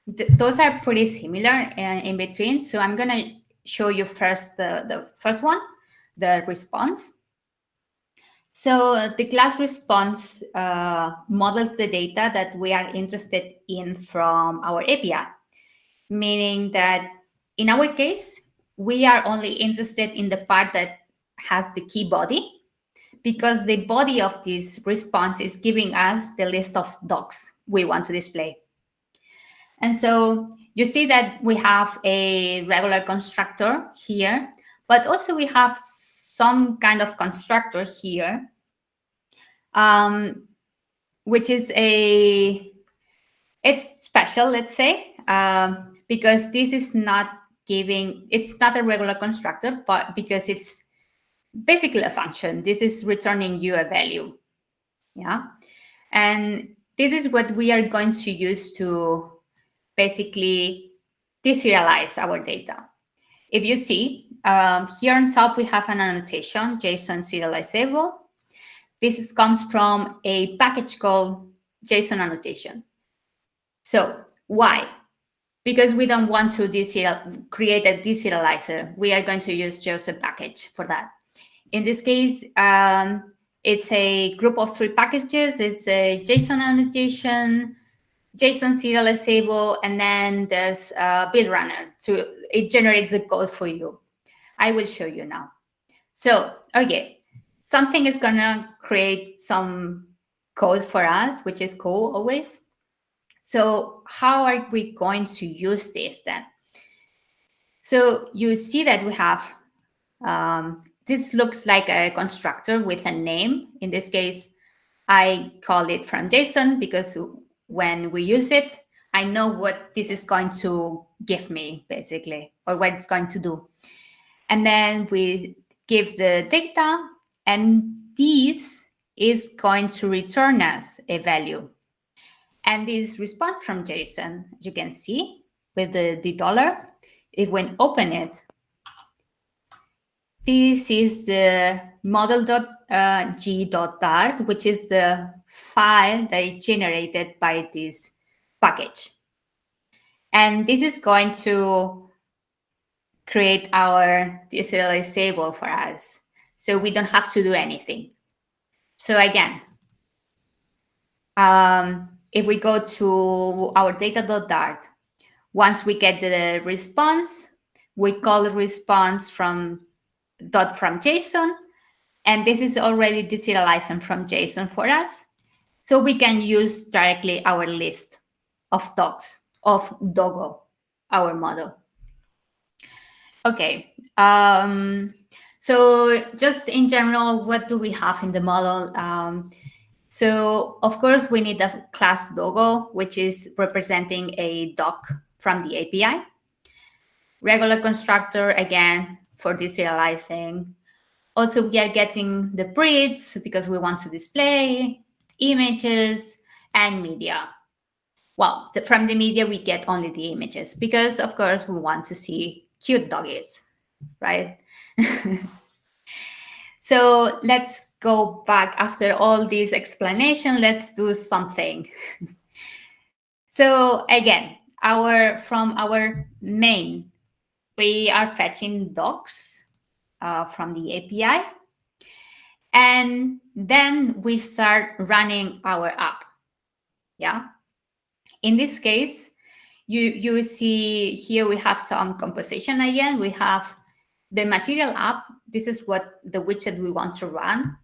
Those are pretty similar in between. So I'm going to show you first the first one, the response. So the class response models the data that we are interested in from our API, meaning that in our case, we are only interested in the part that has the key body, because the body of this response is giving us the list of docs we want to display. And so you see that we have a regular constructor here, but also we have some kind of constructor here, which is it's special, let's say, because this is not it's not a regular constructor, but because it's basically a function. This is returning you a value. Yeah. And this is what we are going to use to basically deserialize our data. If you see, here on top, we have an annotation, JSON serializable. This comes from a package called JSON annotation. So why? Because we don't want to create a deserializer. We are going to use just a package for that. In this case, it's a group of 3 packages. It's a JSON annotation, JSON serializable, and then there's a build runner. It generates the code for you. I will show you now. So, okay, something is gonna create some code for us, which is cool always. So how are we going to use this then? So you see that we have, this looks like a constructor with a name. In this case, I call it from JSON because when we use it, I know what this is going to give me, basically, or what it's going to do. And then we give the data, and this is going to return us a value. And this response from JSON, as you can see, with the dollar, if we open it, this is the model.g.dart, which is the file that is generated by this package. And this is going to create our deserializable for us. So we don't have to do anything. So again, if we go to our data.dart, once we get the response, we call the response from JSON, and this is already deserializing from JSON for us. So we can use directly our list of docs of Dogo, our model. Okay, so just in general, what do we have in the model? So of course we need a class Dogo, which is representing a doc from the API. Regular constructor, again, for deserializing. Also, we are getting the breeds because we want to display images and media. Well, from the media, we get only the images because, of course, we want to see cute doggies, right? So let's go back after all this explanation. Let's do something. So again, from our main, we are fetching docs from the API. And then we start running our app. Yeah. In this case, you see here we have some composition again. We have the material app. This is what the widget we want to run.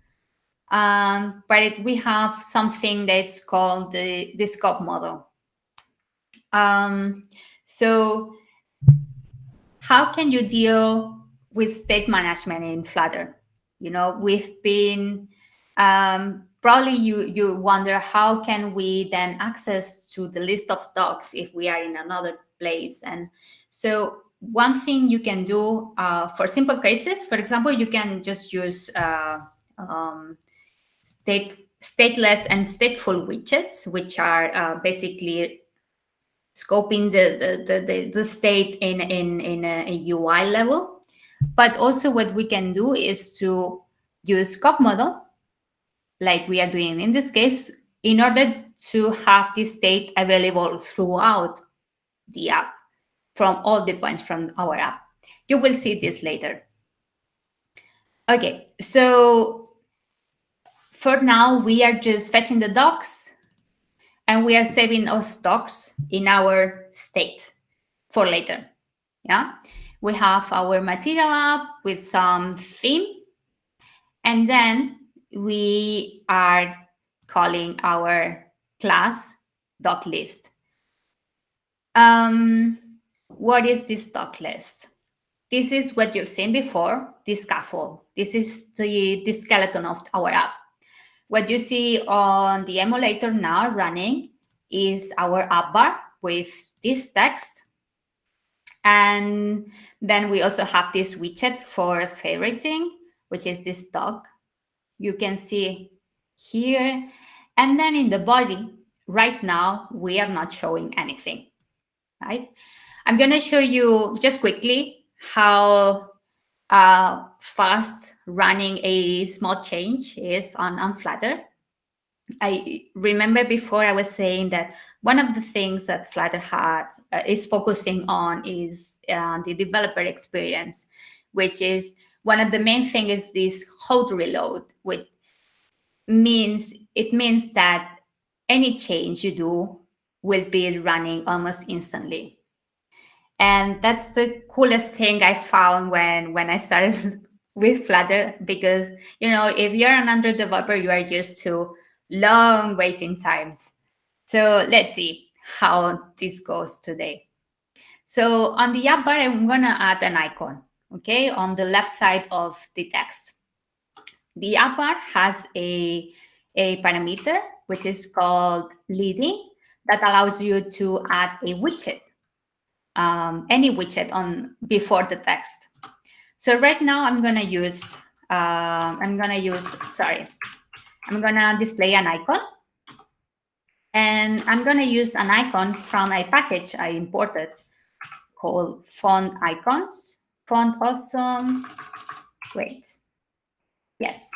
But we have something that's called the scope model. So how can you deal with state management in Flutter? You know, we've been, probably you wonder, how can we then access to the list of docs if we are in another place? And so one thing you can do for simple cases, for example, you can just use stateless and stateful widgets, which are basically scoping the state in a UI level. But also what we can do is to use scope model, like we are doing in this case, in order to have this state available throughout the app from all the points from our app. You will see this later. Okay, so for now, we are just fetching the docs and we are saving those docs in our state for later. Yeah, we have our material app with some theme, and then we are calling our class doc list. What is this doc list? This is what you've seen before, this scaffold. This is the skeleton of our app. What you see on the emulator now running is our app bar with this text. And then we also have this widget for favoriting, which is this dog. You can see here. And then in the body, right now, we are not showing anything, right? I'm going to show you just quickly how fast running a small change is on Flutter. I remember before I was saying that one of the things that Flutter is focusing on is the developer experience, which is one of the main things is this hot reload, which means that any change you do will be running almost instantly. And that's the coolest thing I found when I started with Flutter, because if you're an Android developer, you are used to long waiting times. So let's see how this goes today. So on the app bar, I'm gonna add an icon, okay, on the left side of the text. The app bar has a parameter which is called leading that allows you to add a widget. Any widget on before the text. So right now I'm gonna display an icon, and I'm gonna use an icon from a package I imported called font icons. Font awesome. Wait, yes,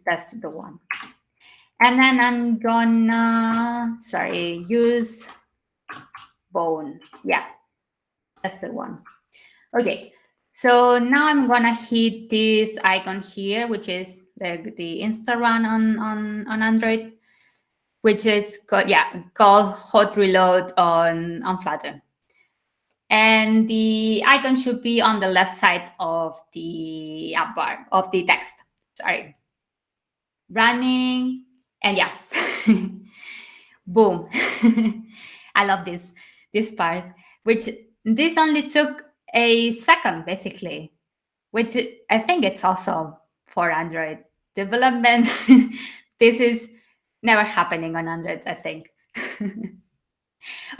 that's the one. And then I'm gonna use bone. Yeah, that's the one. Okay, so now I'm gonna hit this icon here, which is the Insta run on Android, which is called hot reload on Flutter. And the icon should be on the left side of the app bar of the text. Sorry. Running, and yeah. Boom. I love this part, which this only took a second, basically, which I think it's awesome for Android development. This is never happening on Android, I think.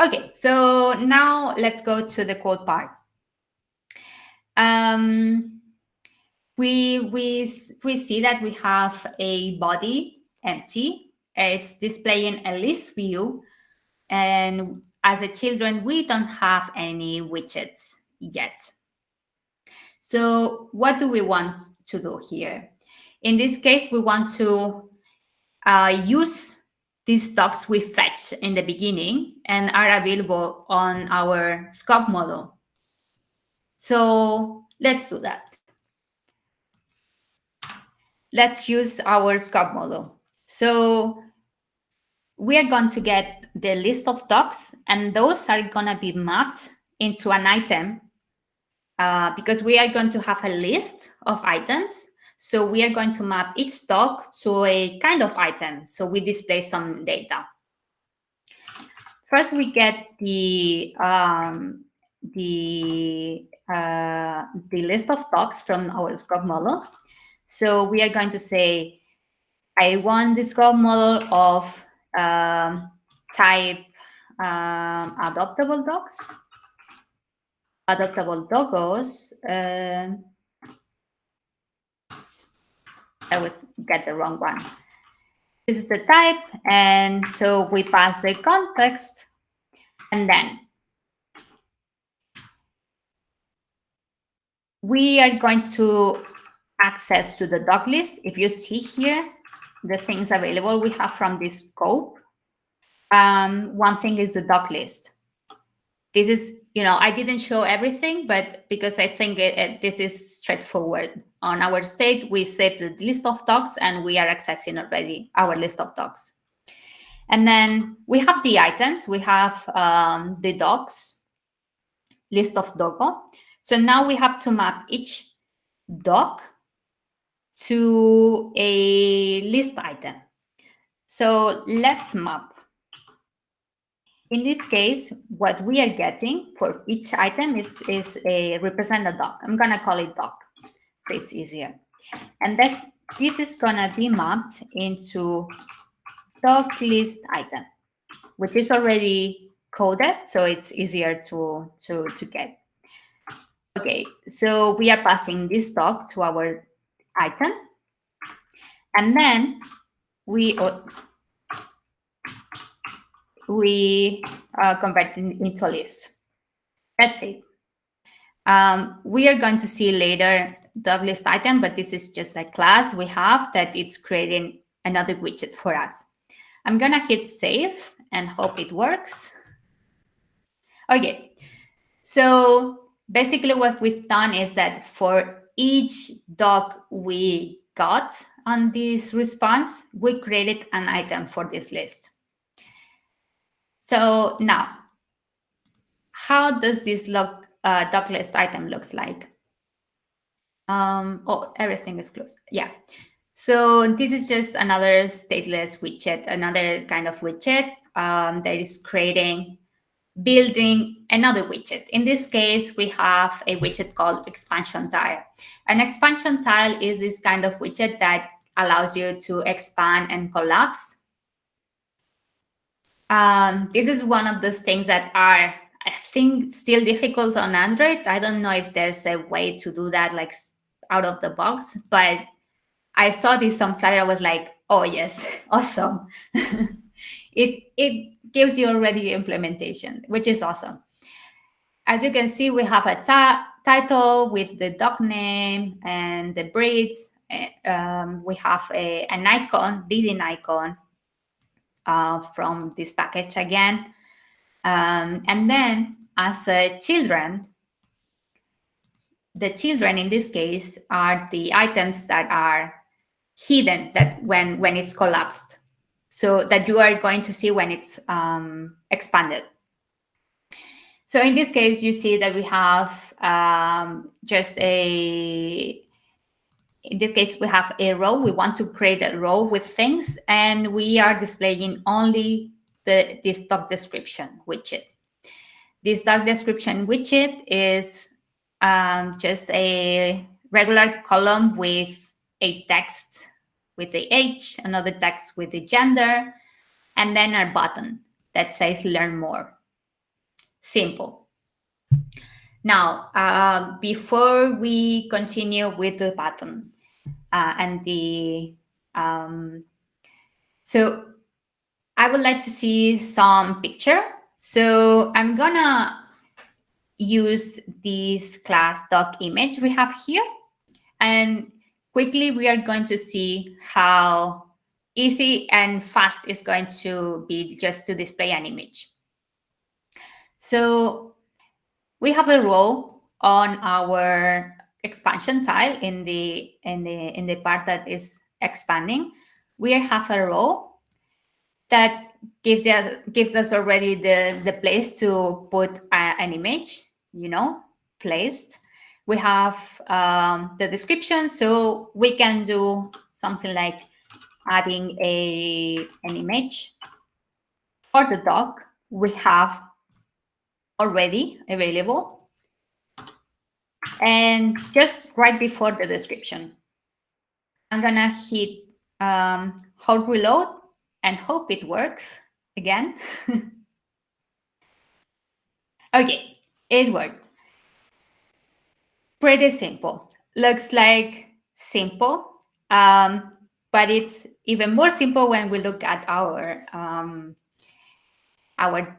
Okay, so now let's go to the code part. We see that we have a body empty. It's displaying a list view, and as a children, we don't have any widgets yet. So what do we want to do here? In this case, we want to use these docs we fetched in the beginning and are available on our scope model. So let's do that. Let's use our scope model. So we are going to get the list of docs, and those are going to be mapped into an item because we are going to have a list of items. So we are going to map each doc to a kind of item. So we display some data. First, we get the list of docs from our scope model. So we are going to say, I want the scope model of type adoptable docs. Adoptable doggos. I always get the wrong one. This is the type, and so we pass the context, and then we are going to access to the doc list. If you see here, the things available we have from this scope. One thing is the doc list. This is, I didn't show everything, but because I think this is straightforward on our state, we save the list of dogs and we are accessing already our list of dogs. And then we have the items. We have the dogs, list of doggo. So now we have to map each dog to a list item. So let's map. In this case, what we are getting for each item is a represent a dog. I'm gonna call it dog, so it's easier. And this is gonna be mapped into dog list item, which is already coded, so it's easier to get. Okay, so we are passing this dog to our item, and then we convert it into a list. That's it. We are going to see later dog list item, but this is just a class we have that it's creating another widget for us. I'm gonna hit save and hope it works. Okay, so basically what we've done is that for each dog we got on this response, we created an item for this list. So now, how does this dog list item looks like? Oh, everything is closed. Yeah. So this is just another stateless widget, another kind of widget that is building another widget. In this case, we have a widget called expansion tile. An expansion tile is this kind of widget that allows you to expand and collapse. This is one of those things that are, I think, still difficult on Android. I don't know if there's a way to do that like out of the box, but I saw this on Flutter. I was like, oh yes, awesome. It gives you already implementation, which is awesome. As you can see, we have a title with the dog name and the breeds. We have an icon, leading icon from this package again. And then as children, the children in this case are the items that are hidden that when it's collapsed, so that you are going to see when it's expanded. So in this case, you see that we have in this case, we have a row. We want to create a row with things, and we are displaying only this dog description widget. This dog description widget is just a regular column with a text with the age, another text with the gender, and then a button that says learn more. Simple. Now, before we continue with the button and the, so I would like to see some picture. So I'm gonna use this class dog image we have here, and quickly we are going to see how easy and fast it's going to be just to display an image. So we have a row on our expansion tile in the part that is expanding. We have a row that gives us already the place to put an image, placed. We have the description, so we can do something like adding an image for the dog. We have already available, and just right before the description, I'm gonna hit hold reload and hope it works again. Okay, it worked. Pretty simple. Looks like simple, but it's even more simple when we look at our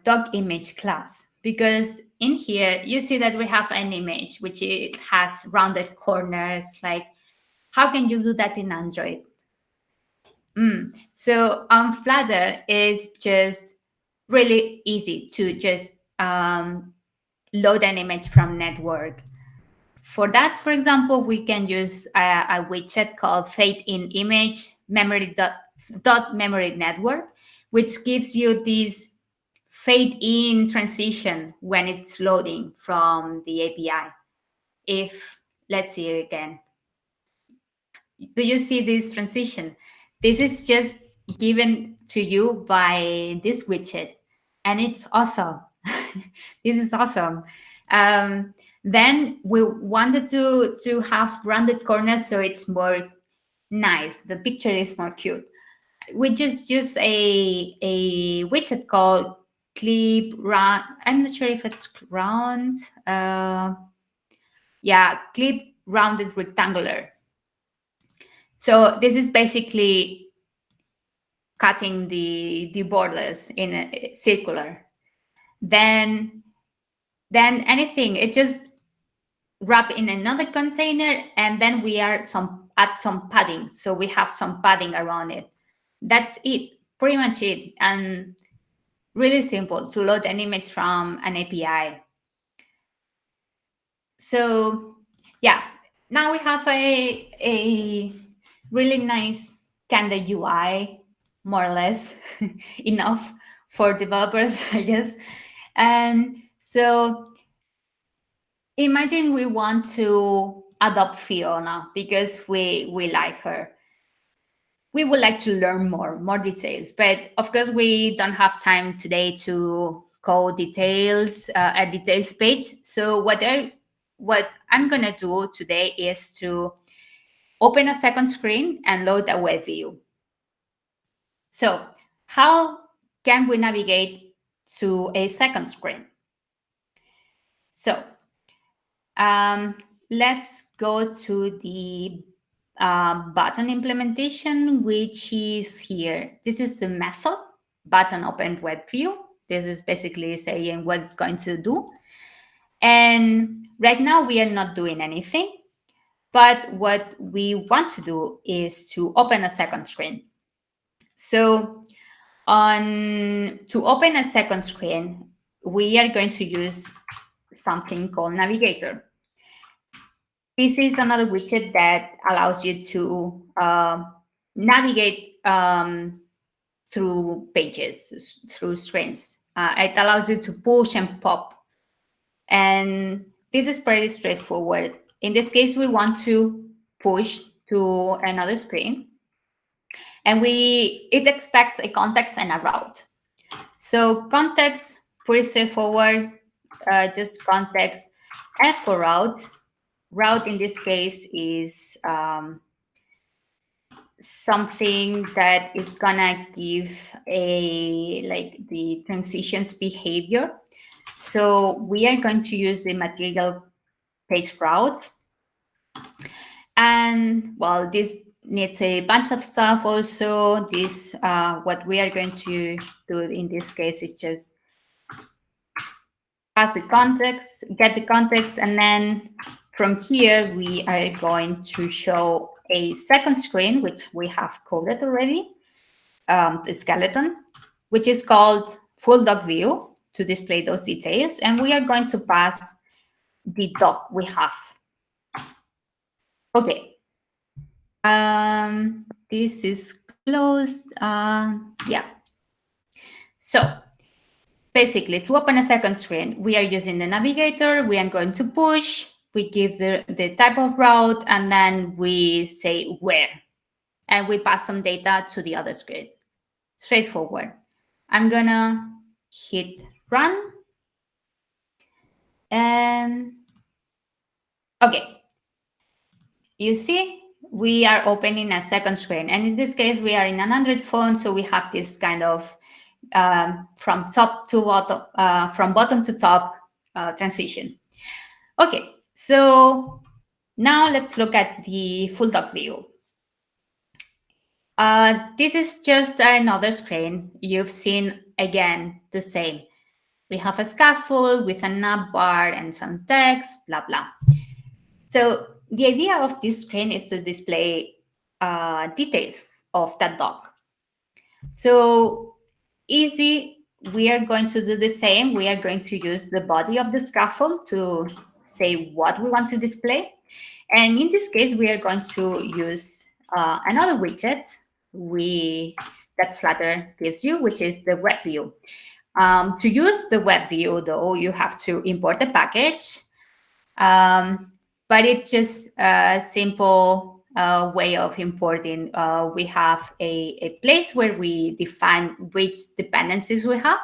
dog image class, because in here you see that we have an image which it has rounded corners. Like, how can you do that in Android? So on Flutter is just really easy to just load an image from network. For that, for example, we can use a widget called fade in image memory dot memory network, which gives you this fade in transition when it's loading from the API. If, let's see again, do you see this transition? This is just given to you by this widget, and it's awesome. This is awesome. Then we wanted to have rounded corners so it's more nice. The picture is more cute. We just use a widget called clip round. I'm not sure if it's round. Yeah, clip rounded rectangular. So this is basically cutting the borders in a circular. Then anything, it just wrap in another container, and then we add some padding. So we have some padding around it. That's it, pretty much it. And really simple to load an image from an API. So yeah, now we have a really nice kind of UI, more or less, enough for developers, I guess. And so imagine we want to adopt Fiona because we like her. We would like to learn more details, but of course we don't have time today to code details, a details page. So what I'm gonna do today is to open a second screen and load a web view. So how can we navigate to a second screen? So let's go to the button implementation, which is here. This is the method button open web view. This is basically saying what it's going to do. And right now we are not doing anything, but what we want to do is to open a second screen. So to open a second screen, we are going to use something called Navigator. This is another widget that allows you to navigate through pages, through screens. It allows you to push and pop. And this is pretty straightforward. In this case, we want to push to another screen. And it expects a context and a route. So context, pretty straightforward, just context. And for route in this case is something that is gonna give the transitions behavior. So we are going to use the material page route. And well, this needs a bunch of stuff also. This what we are going to do in this case is just pass the context, get the context, and then from here we are going to show a second screen, which we have coded already, the skeleton, which is called full doc view to display those details. And we are going to pass the doc we have. Okay. This is closed. Yeah. So basically, to open a second screen, we are using the navigator. We are going to push. We give the type of route, and then we say where. And we pass some data to the other screen. Straightforward. I'm going to hit run. And okay. You see, we are opening a second screen. And in this case, we are in an Android phone. So we have this kind of from top to bottom, from bottom to top transition. Okay, so now let's look at the full doc view. This is just another screen. You've seen, again, the same. We have a scaffold with a nav bar and some text, blah, blah. So the idea of this screen is to display details of that doc. So easy, we are going to do the same. We are going to use the body of the scaffold to say what we want to display. And in this case, we are going to use another widget that Flutter gives you, which is the web view. To use the web view, though, you have to import the package. But it's just a simple way of importing. We have a place where we define which dependencies we have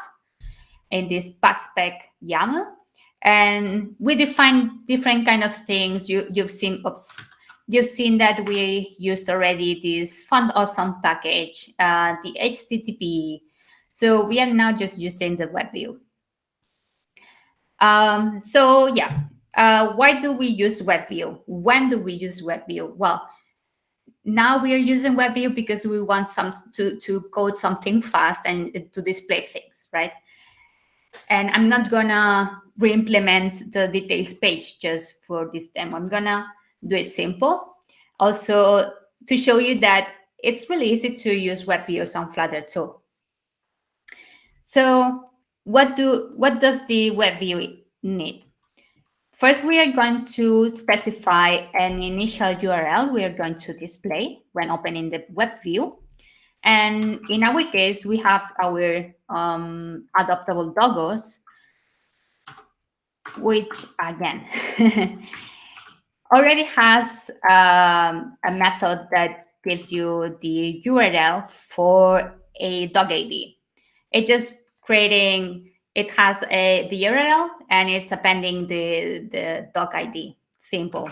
in this pathspec YAML. And we define different kind of things. You've seen that we used already this font awesome package, the HTTP. So we are now just using the web view. So yeah, why do we use web view? When do we use web view? Well, now we are using web view because we want to code something fast and to display things, right? And I'm not gonna re-implement the details page just for this demo. I'm gonna do it simple. Also, to show you that it's really easy to use web views on Flutter too. So what does the web view need? First, we are going to specify an initial URL we are going to display when opening the web view. And in our case, we have our adoptable doggos, which again already has a method that gives you the URL for a dog ID. It's just creating, it has the URL and it's appending the dog ID. Simple.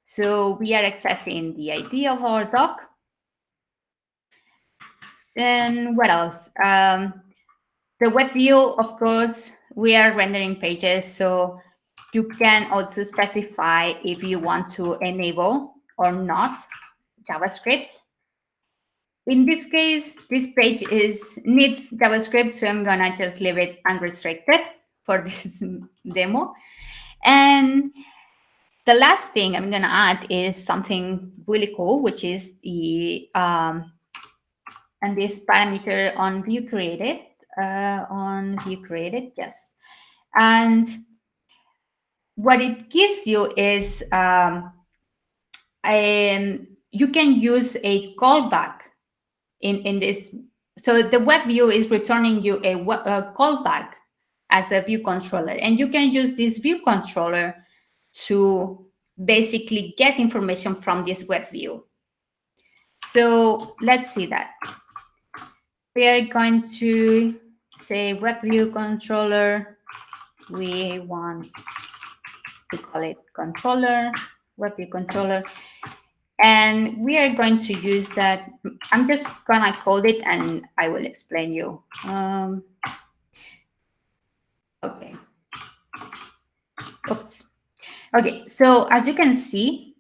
So we are accessing the ID of our dog. And what else? The web view, of course, we are rendering pages, so you can also specify if you want to enable or not JavaScript. In this case, this page needs JavaScript, so I'm gonna just leave it unrestricted for this demo. And the last thing I'm gonna add is something really cool, which is the and this parameter on view created, yes. And what it gives you is you can use a callback in this. So the web view is returning you a callback as a view controller, and you can use this view controller to basically get information from this web view. So let's see that. We are going to say web view controller. We want to call it controller, web view controller. And we are going to use that. I'm just gonna code it and I will explain you. Okay. Oops. Okay, so as you can see,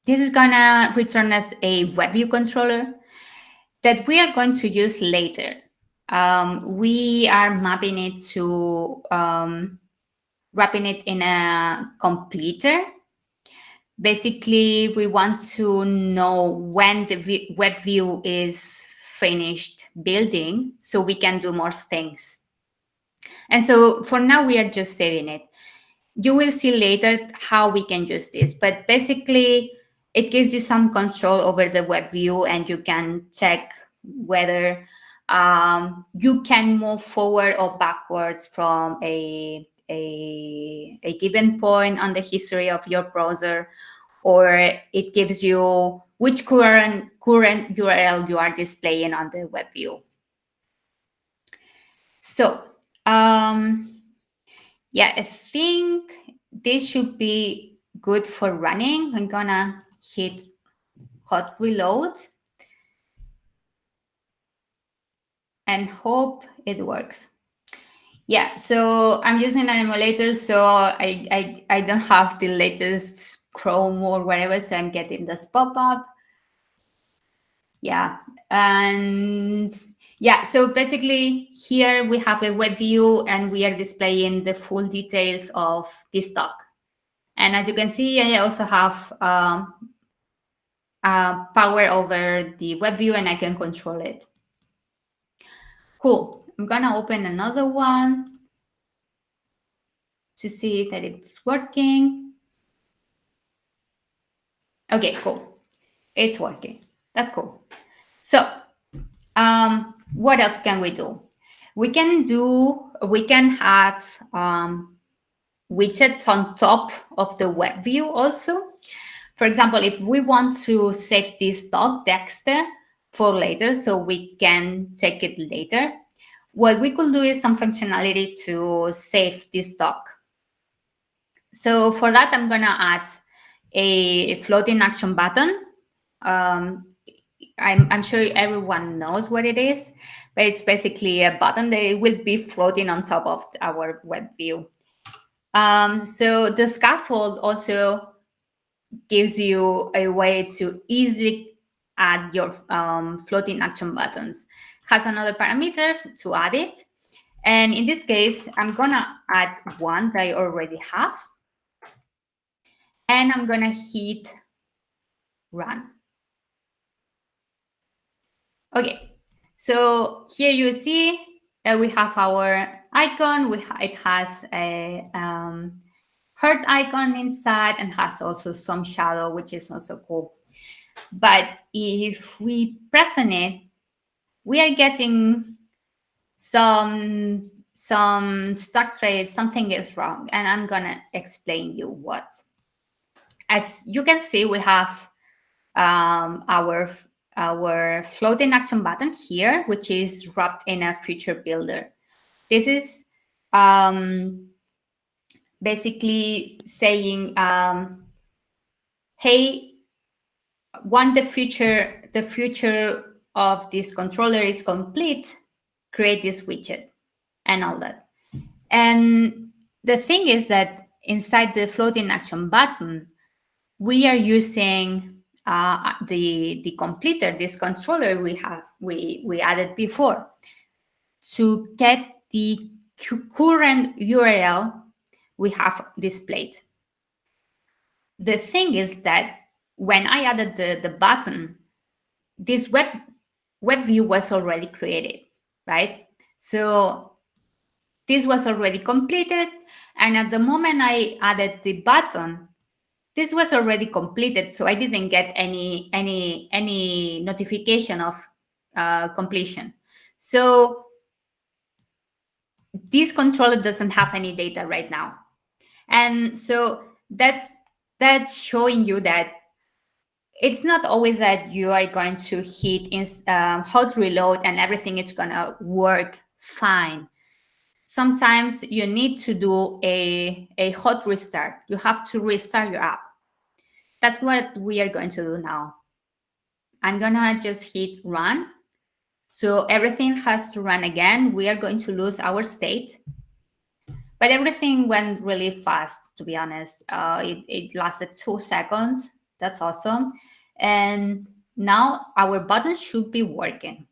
this is gonna return us a web view controller that we are going to use later. We are mapping it to wrapping it in a completer. Basically, we want to know when the web view is finished building so we can do more things. And so for now, we are just saving it. You will see later how we can use this, but basically it gives you some control over the web view and you can check whether you can move forward or backwards from a given point on the history of your browser, or it gives you which current URL you are displaying on the web view. So yeah, I think this should be good for running. I'm gonna hit hot reload and hope it works. Yeah, so I'm using an emulator, so I don't have the latest Chrome or whatever, so I'm getting this pop-up. Yeah, and yeah, so basically here we have a web view and we are displaying the full details of this doc. And as you can see, I also have power over the web view and I can control it. Cool. I'm gonna open another one. to see that it's working. Okay, cool. It's working. That's cool. So what else can we do? We can have widgets on top of the web view also. For example, if we want to save this doc Dexter for later, so we can check it later, what we could do is some functionality to save this doc. So for that, I'm gonna add a floating action button. I'm sure everyone knows what it is, but it's basically a button that will be floating on top of our web view. So the scaffold also gives you a way to easily add your floating action buttons. Has another parameter to add it. And in this case, I'm gonna add one that I already have. And I'm gonna hit run. Okay, so here you see that we have our icon. It has a heart icon inside and has also some shadow, which is also cool. But if we press on it, we are getting some stuck trace. Something is wrong, and I'm gonna explain you what. As you can see, we have our floating action button here, which is wrapped in a feature builder. This is basically saying, hey, when the future of this controller is complete, create this widget and all that. And the thing is that inside the floating action button, we are using the completer, this controller we added before, to get the current URL we have displayed. The thing is that when I added the button, this web view was already created, right? So this was already completed, and at the moment I added the button, this was already completed, so I didn't get any notification of completion. So this controller doesn't have any data right now, and so that's showing you that it's not always that you are going to hit hot reload and everything is gonna work fine. Sometimes you need to do a hot restart. You have to restart your app. That's what we are going to do now. I'm gonna just hit run. So everything has to run again. We are going to lose our state. But everything went really fast, to be honest. It lasted 2 seconds. That's awesome. And now our button should be working.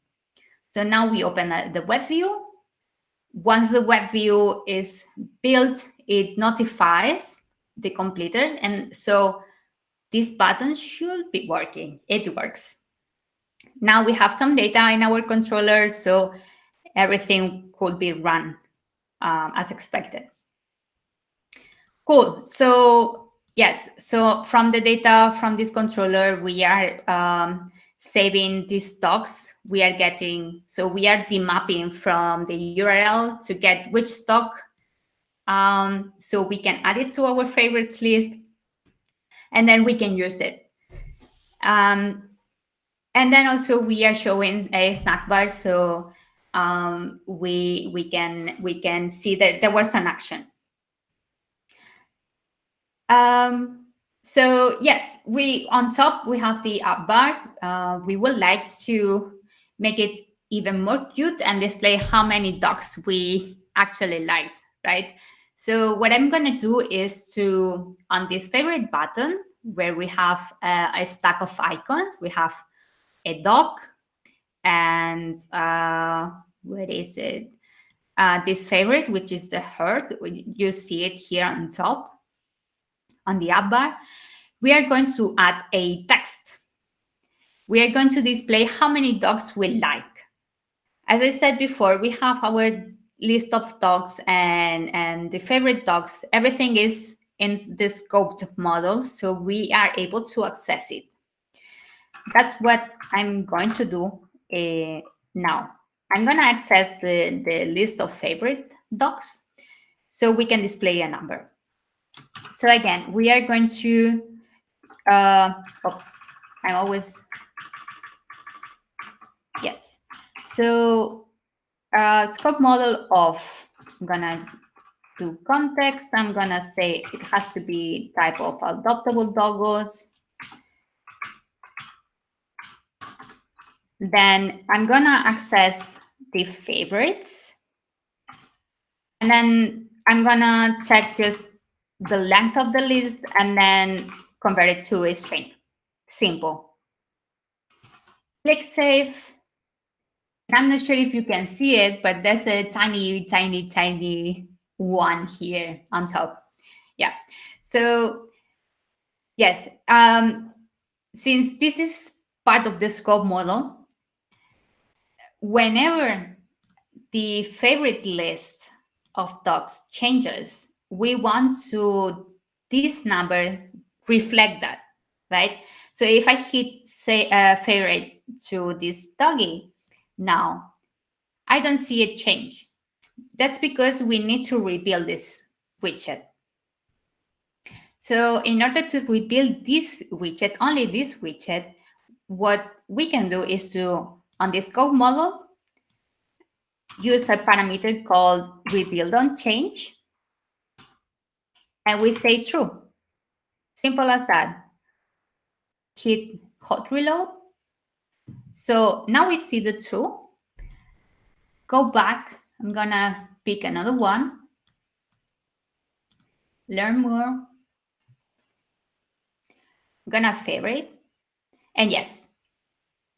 So now we open the web view. Once the web view is built, it notifies the completer. And so this button should be working. It works. Now we have some data in our controller, so everything could be run as expected. Cool. So yes, so from the data from this controller, we are saving these stocks. We are demapping from the URL to get which stock, so we can add it to our favorites list, and then we can use it. And then also we are showing a snack bar, so we can see that there was an action. So yes, on top we have the app bar. We would like to make it even more cute and display how many docs we actually liked, right? So what I'm gonna do is on this favorite button where we have a stack of icons, we have a doc and what is it? This favorite, which is the heart. You see it here on top. On the app bar, we are going to add a text. We are going to display how many dogs we like. As I said before, we have our list of dogs and the favorite dogs, everything is in the scoped model, so we are able to access it. That's what I'm going to do now. I'm going to access the list of favorite dogs so we can display a number. So again, we are going to, oops, I'm always, yes. So scope model of, I'm going to do context. I'm going to say it has to be type of adoptable doggos. Then I'm going to access the favorites. And then I'm going to check just the length of the list and then convert it to a string. Simple. Click save. I'm not sure if you can see it, but there's a tiny, tiny, tiny one here on top. Yeah. So yes, since this is part of the scope model, whenever the favorite list of dogs changes, we want to this number reflect that, right? So if I hit say favorite to this doggy now, I don't see a change. That's because we need to rebuild this widget. So in order to rebuild this widget, only this widget, what we can do is to, on the scope model, use a parameter called rebuild on change, and we say true. Simple as that. Hit hot reload. So now we see the true. Go back. I'm gonna pick another one. Learn more. I'm gonna favorite. And yes,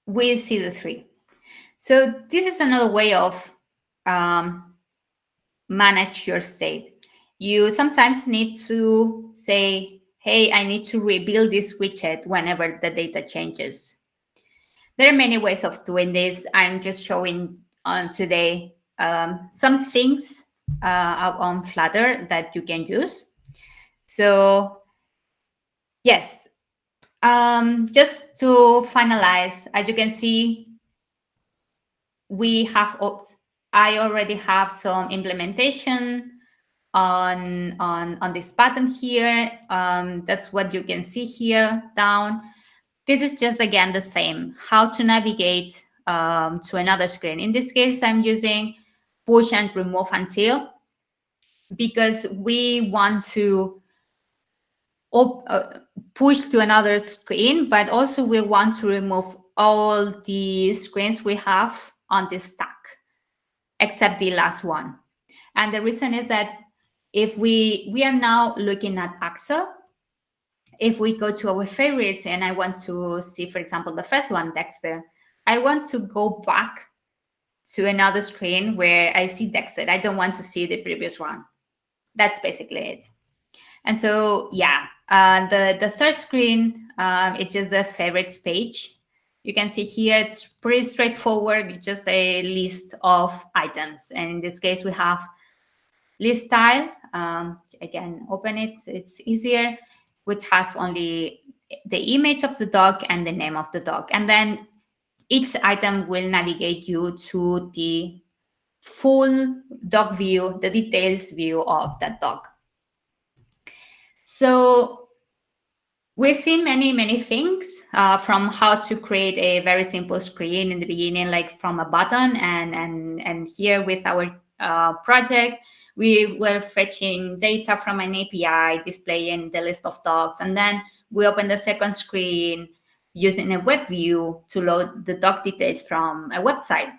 we see the 3. So this is another way of manage your state. You sometimes need to say, hey, I need to rebuild this widget whenever the data changes. There are many ways of doing this. I'm just showing on today some things on Flutter that you can use. So yes, just to finalize, as you can see, we have, I already have some implementation on this button here. That's what you can see here down. This is just, again, the same, how to navigate to another screen. In this case, I'm using push and remove until, because we want to push to another screen, but also we want to remove all the screens we have on this stack, except the last one. And the reason is that if we are now looking at Axel, if we go to our favorites and I want to see, for example, the first one, Dexter, I want to go back to another screen where I see Dexter. I don't want to see the previous one. That's basically it. And so, yeah, the third screen, it's just the favorites page. You can see here, it's pretty straightforward. It's just a list of items. And in this case, we have list style. I can open it. It's easier, which has only the image of the dog and the name of the dog. And then each item will navigate you to the full dog view, the details view of that dog. So we've seen many, many things from how to create a very simple screen in the beginning, like from a button. And here with our project, we were fetching data from an API, displaying the list of dogs. And then we opened the second screen using a web view to load the dog details from a website.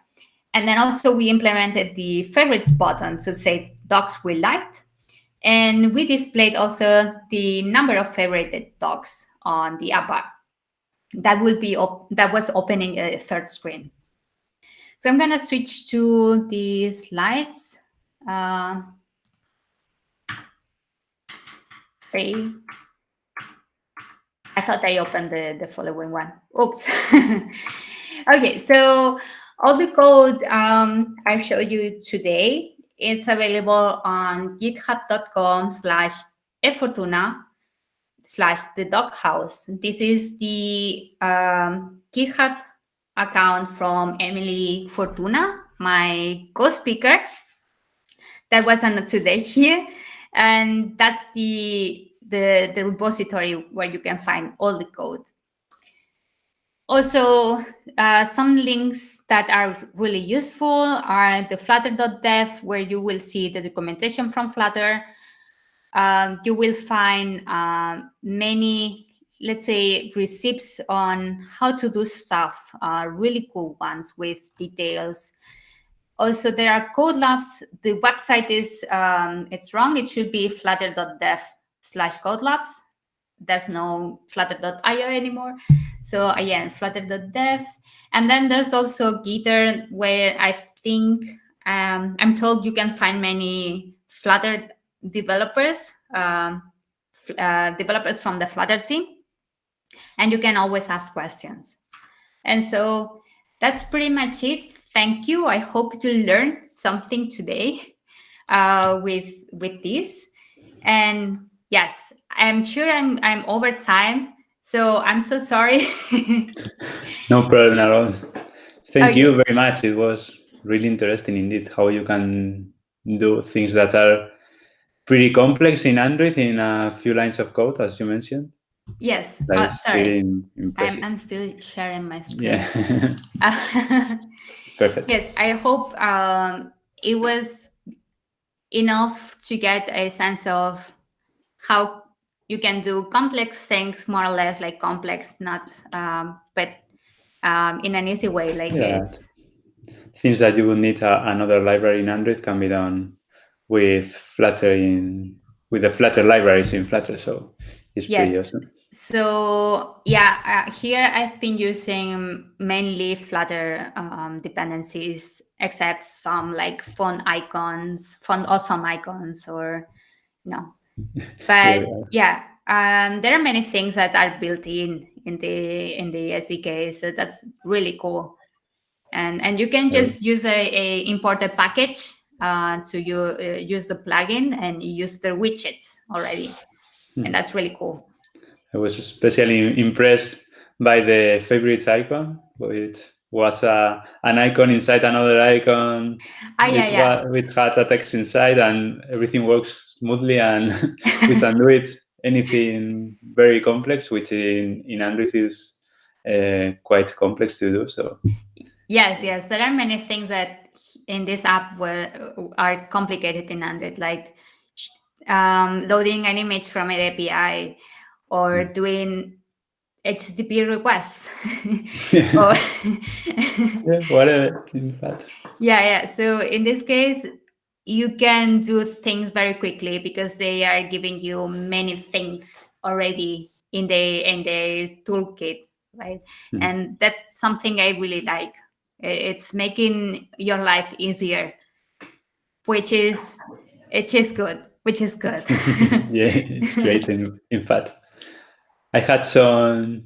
And then also we implemented the favorites button to say dogs we liked. And we displayed also the number of favorited dogs on the app bar. That was opening a third screen. So I'm going to switch to the slides. Sorry. I thought I opened the following one. Oops. Okay, so all the code I showed you today is available on github.com/efortuna/the doghouse. This is the GitHub account from Emily Fortuna, my co-speaker. That wasn't today here, and that's the repository where you can find all the code. Also, some links that are really useful are the flutter.dev, where you will see the documentation from Flutter. You will find many, let's say, receipts on how to do stuff, really cool ones with details. Also, there are code labs. The website is, it's wrong. It should be flutter.dev/code labs. There's no flutter.io anymore. So again, flutter.dev. And then there's also Gitter, where I think, I'm told you can find many Flutter developers, developers from the Flutter team, and you can always ask questions. And so that's pretty much it. Thank you. I hope you learned something today with this. And yes, I'm sure I'm over time, so I'm so sorry. No problem at all. Thank Okay. you very much. It was really interesting indeed how you can do things that are pretty complex in Android in a few lines of code, as you mentioned. Yes. That is Sorry. really impressive. I'm still sharing my Yeah. screen. Perfect. Yes, I hope it was enough to get a sense of how you can do complex things, more or less like complex, not but in an easy way. Like Yeah. it's Things that you would need another library in Android can be done with Flutter with the Flutter libraries in Flutter. So it's pretty yes. awesome. So yeah, here I've been using mainly Flutter dependencies, except some like font icons, font awesome icons, or no. Here But we are. yeah, there are many things that are built in the SDK, so that's really cool. And you can Oh, just use a imported package to use the plugin and use the widgets already, and that's really cool. I was especially impressed by the favorites icon, which was an icon inside another icon, Yeah, yeah. which had a text inside, and everything works smoothly, and we can do it anything very complex, which in Android is quite complex to do. So Yes, there are many things that in this app are complicated in Android, like loading an image from an API or doing HTTP requests. or yeah, whatever. In fact, yeah. So in this case, you can do things very quickly because they are giving you many things already in their toolkit, right? And that's something I really like. It's making your life easier, which is good, which is good. yeah, it's great. In fact. I had some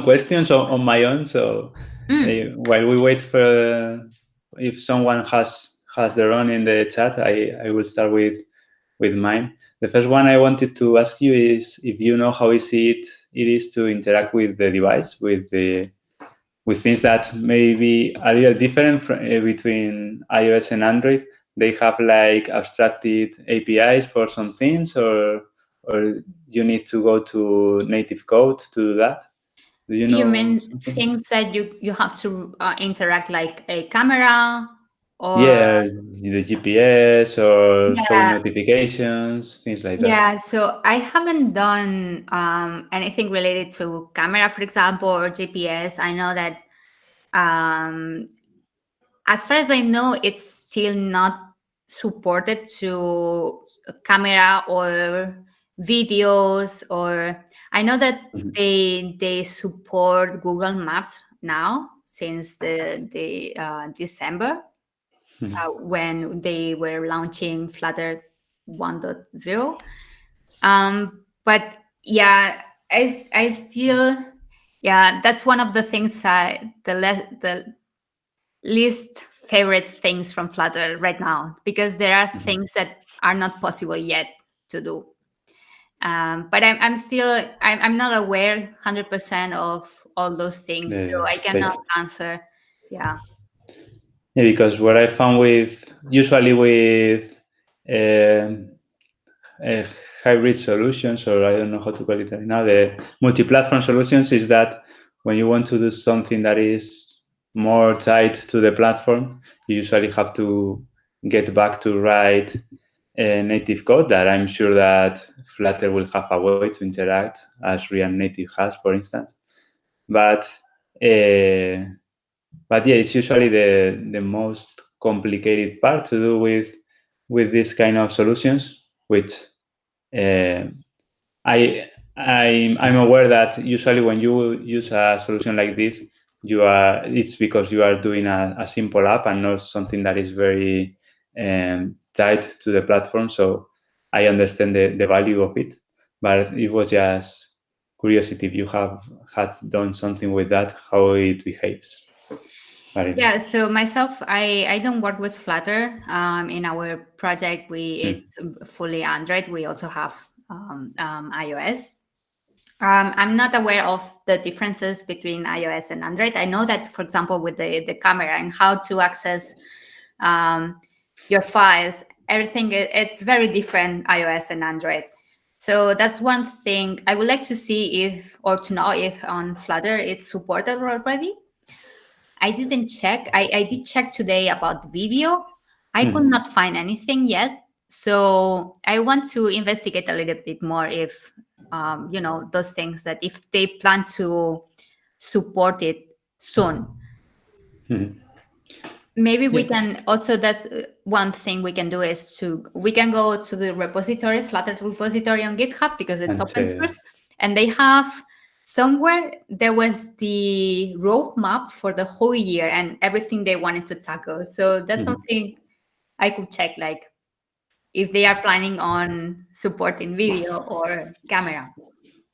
questions on my own. So while we wait for if someone has their own in the chat, I will start with mine. The first one I wanted to ask you is if you know how easy it is to interact with the device with things that may be a little different between iOS and Android. They have like abstracted APIs for some things, or you need to go to native code to do that. Do you You know mean something? things that you have to interact, like a camera or Yeah, the GPS or showing yeah. notifications, things like that. Yeah, so I haven't done anything related to camera, for example, or GPS. I know that, as far as I know, it's still not supported to camera or videos. Or I know that Mhm, they support Google Maps now since the December, mhm. when they were launching Flutter 1.0. But yeah, I still, yeah, that's one of the things the least favorite things from Flutter right now, because there are things that are not possible yet to do. But I'm still I'm not aware 100% of all those things, so The I cannot state. answer. Yeah. Yeah, because what I found with usually with um, uh, hybrid solutions, or I don't know how to call it right now, the multi-platform solutions, is that when you want to do something that is more tied to the platform, you usually have to get back to write native code that I'm sure that Flutter will have a way to interact as React Native has, for instance. But uh, but yeah, it's usually the most complicated part to do with this kind of solutions, which uh, I'm aware that usually when you use a solution like this, it's because you are doing a simple app and not something that is very tied to the platform. So I understand the value of it, but it was just curiosity if you have had done something with that, how it behaves. Marina. Yeah, so myself, I don't work with Flutter. In our project, it's fully Android. We also have iOS. I'm not aware of the differences between iOS and Android. I know that, for example, with the camera and how to access um, your files, everything it's very different iOS and Android. So that's one thing I would like to see if or to know if on Flutter it's supported already. I didn't check. I did check today about video. I could not find anything yet. So I want to investigate a little bit more if, those things that if they plan to support it soon. Maybe we Yeah, can also, that's one thing we can do is we can go to the repository, Flutter repository on GitHub, because it's and open source, and they have somewhere there was the roadmap for the whole year and everything they wanted to tackle. So that's something I could check, like if they are planning on supporting video or camera.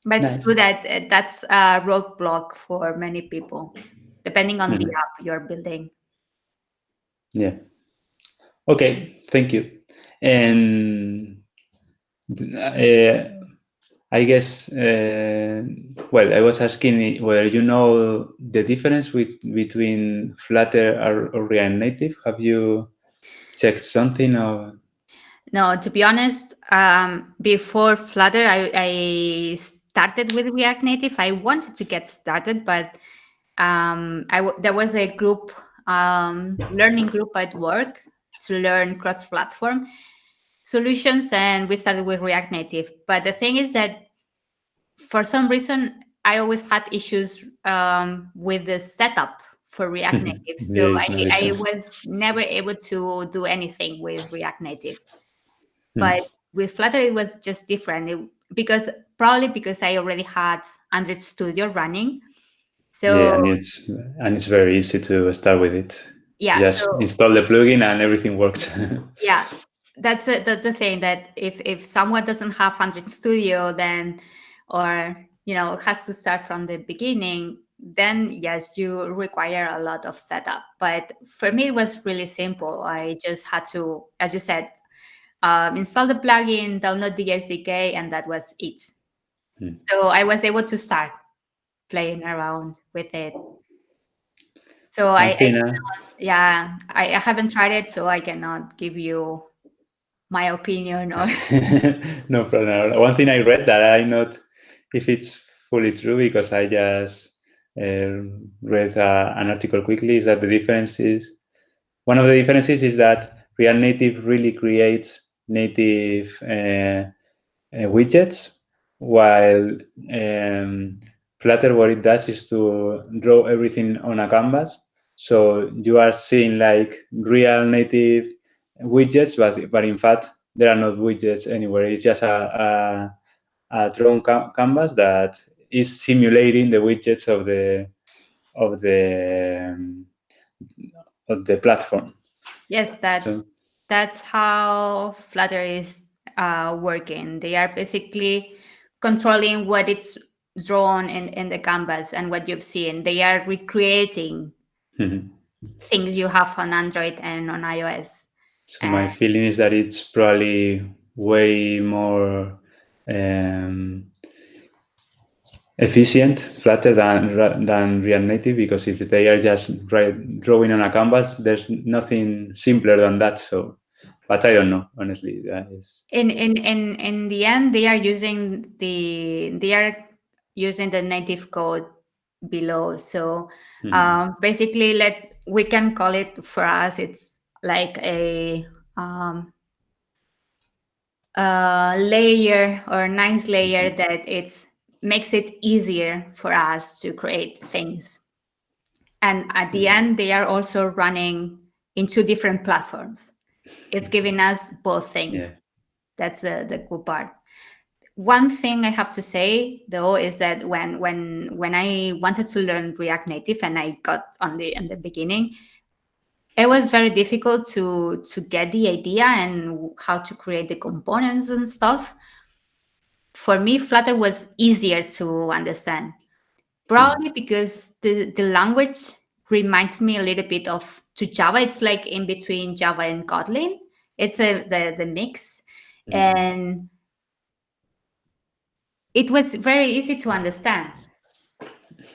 But it's nice. true that that's a roadblock for many people, depending on the app you're building. Yeah. Okay. Thank you. And uh, I guess, well, I was asking whether you know the difference between Flutter or React Native. Have you checked something or? No, to be honest, before Flutter, I started with React Native. I wanted to get started, but there was a group, learning group at work to learn cross-platform solutions, and we started with React Native. But the thing is that for some reason, I always had issues with the setup for React Native. So There is no I reason. was never able to do anything with React Native. But with Flutter, it was just different because probably because I already had Android Studio running. Yeah, So and it's very easy to start with it. yeah, Just so install the plugin and everything works. yeah, that's the thing, that if someone doesn't have Android Studio, then or has to start from the beginning, then yes, you require a lot of setup. But for me, it was really simple. I just had to, as you said, install the plugin, download the SDK, and that was it. So I was able to start playing around with it. So One thing, I haven't tried it, so I cannot give you my opinion or no problem. One thing I read that I not if it's fully true because I just read an article quickly is that the difference is one of the differences is that React Native really creates native widgets, while Flutter what it does is to draw everything on a canvas. So you are seeing like real native widgets, but in fact there are not widgets anywhere. It's just a drawn canvas that is simulating the widgets of the um, of the platform. yes, So. that's how Flutter is working. They are basically controlling what it's drawn in the canvas and what you've seen. They are recreating things you have on Android and on iOS. So my feeling is that it's probably way more um, efficient Flutter than React Native, because if they are just drawing on a canvas, there's nothing simpler than that. So, but I don't know, honestly. That is. In the end, they are using the native code below. So basically, we can call it, for us, it's like um, a layer or nice layer that it's makes it easier for us to create things. And at the end, they are also running in two different platforms. It's giving us both things. Yeah. That's the cool part. One thing I have to say though is that when I wanted to learn React Native and I got on the beginning, it was very difficult to get the idea and how to create the components and stuff. For me, Flutter was easier to understand, probably because the language reminds me a little bit of to Java. It's like in between Java and Kotlin. It's the mix, and it was very easy to understand.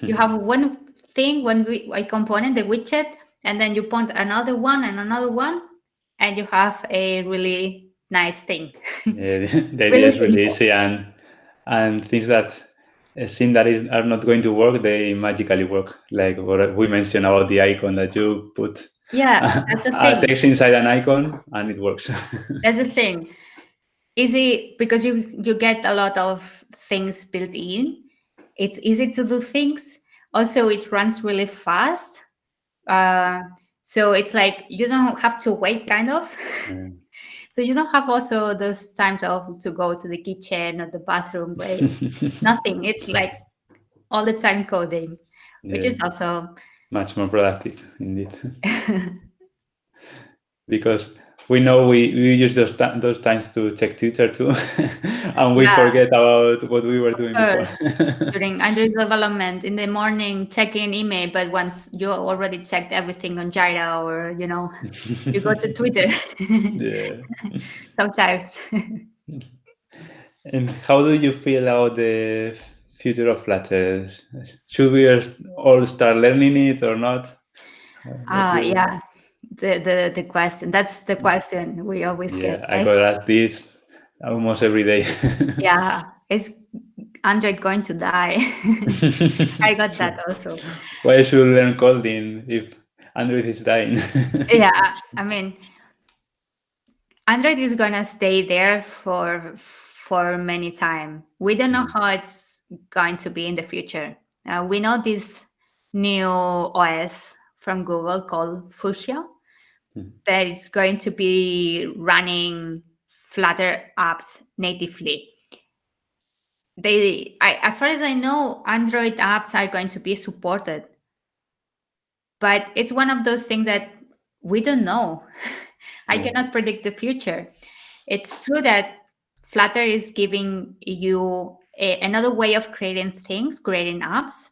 You have one thing, a component, the widget, and then you point another one and another one, and you have a really nice thing. Yeah, the idea Really is really simple. easy, and things that seem that are not going to work, they magically work. Like what we mentioned about the icon, that you put Yeah, that's the a thing. text inside an icon and it works. That's the thing. Easy because you get a lot of things built in. It's easy to do things. Also, it runs really fast. Uh, so it's like you don't have to wait, kind of. Yeah. So you don't have also those times of to go to the kitchen or the bathroom breaks. Nothing. It's like all the time coding, which Yeah, is also much more productive indeed. Because we know we use those times to check Twitter too, and we yeah, forget about what we were of doing before. course. During Android development in the morning, checking email, but once you already checked everything on Jira, or you go to Twitter Yeah. sometimes. And how do you feel about the future of Flutter? Should we all start learning it or not? What do you? Yeah, the question. That's the question we always get, Yeah, I right? got asked this almost every day. Yeah, is Android going to die? I got So, that also. why should we learn Kotlin if Android is dying? Yeah, I mean, Android is gonna stay there for many time. We don't know how it's going to be in the future. We know this new OS from Google called Fuchsia that is going to be running Flutter apps natively. As far as I know, Android apps are going to be supported, but it's one of those things that we don't know. I Yeah. cannot predict the future. It's true that Flutter is giving you another way of creating things, creating apps,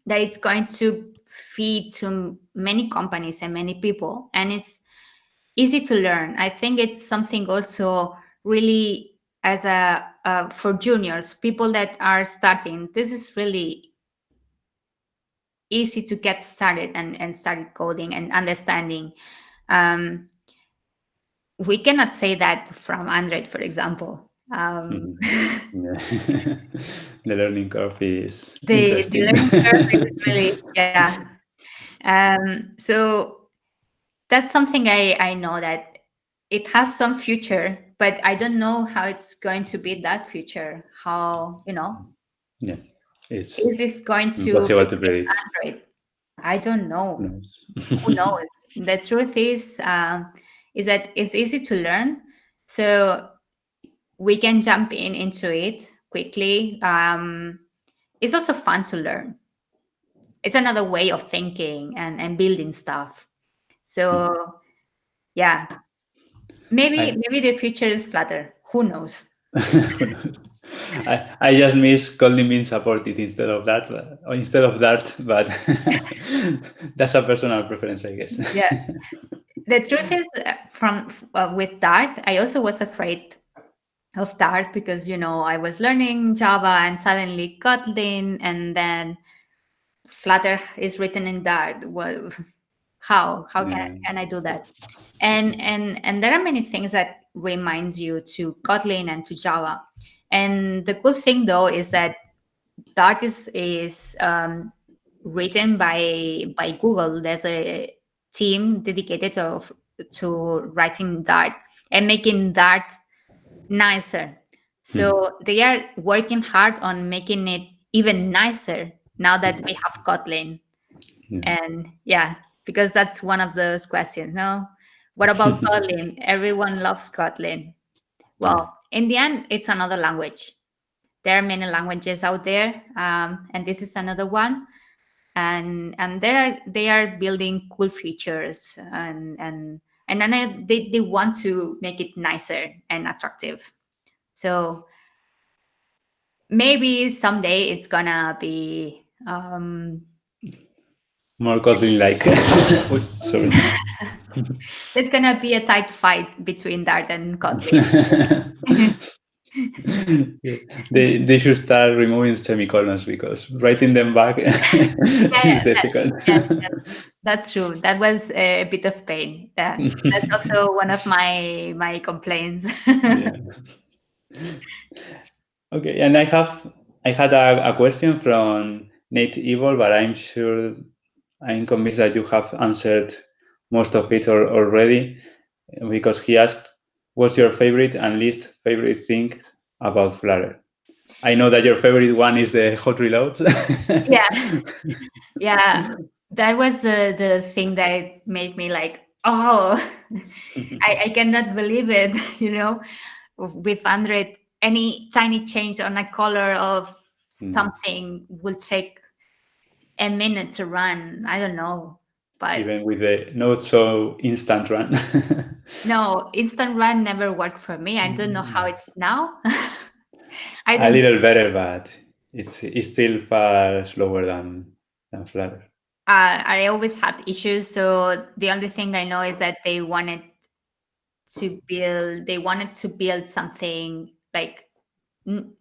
that it's going to feed to many companies and many people, and it's easy to learn. I think it's something also really as a for juniors, people that are starting. This is really easy to get started and started coding and understanding. Um, we cannot say that from Android, for example. Yeah. The learning curve is The interesting. learning curve is really, yeah. So that's something I know that it has some future, but I don't know how it's going to be that future. How, Yeah, it's is this going to impossible to replace predict. Android? I don't Who know. knows? Who knows? The truth is that it's easy to learn, so we can jump into it quickly. It's also fun to learn. It's another way of thinking and building stuff. So yeah, I, maybe the future is Flutter. Who knows? who knows? I just miss Kotlin being supported instead of that, or instead of Dart, but that's a personal preference, I guess. Yeah. The truth is, from with Dart, I also was afraid of Dart because I was learning Java and suddenly Kotlin, and then Flutter is written in Dart. Well, how can Yeah. can I do that? And there are many things that reminds you to Kotlin and to Java. And the cool thing though is that Dart is written by Google. There's a team dedicated to writing Dart and making Dart nicer. Mhm. So they are working hard on making it even nicer now that we have Kotlin. Yeah. And yeah, because that's one of those questions. No, what about Kotlin? Everyone loves Kotlin. Yeah. Well, in the end, it's another language. There are many languages out there, and this is another one. And they are building cool features, and then they want to make it nicer and attractive. So maybe someday it's gonna be More Kotlin like. Sorry. there's gonna be a tight fight between Dart and Kotlin. Yeah. They should start removing semicolons because writing them back Yeah, is difficult. yes, yes, that's true. That was a bit of pain. That's also one of my complaints. Yeah. Okay, and I had a question from Nate Evil, but I'm convinced that you have answered most of it already because he asked, "What's your favorite and least favorite thing about Flutter?" I know that your favorite one is the hot reloads. Yeah, yeah. That was the thing that made me like, oh, I cannot believe it. With Android, any tiny change on a color of Mm. something will take a minute to run. I don't know, but Even with the not so instant run. no, instant run never worked for me. I don't know how it's now. I A don't. little better, but it's still far slower than Flutter. I always had issues, so the only thing I know is that they wanted to build something like n-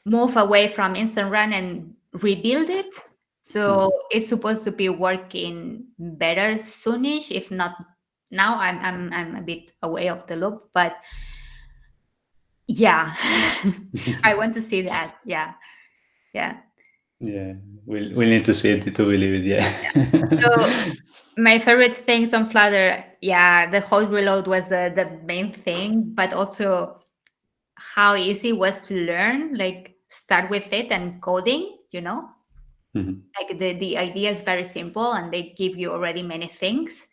move away from instant run and rebuild it. So Mm. it's supposed to be working better soonish, if not now. I'm a bit away of the loop, but yeah, I want to see that. Yeah, yeah. Yeah, we'll need to see it to believe it. So Yeah. my favorite things on Flutter, yeah, the whole reload was the main thing, but also how easy it was to learn, like start with it and coding. Mhm. Like the idea is very simple and they give you already many things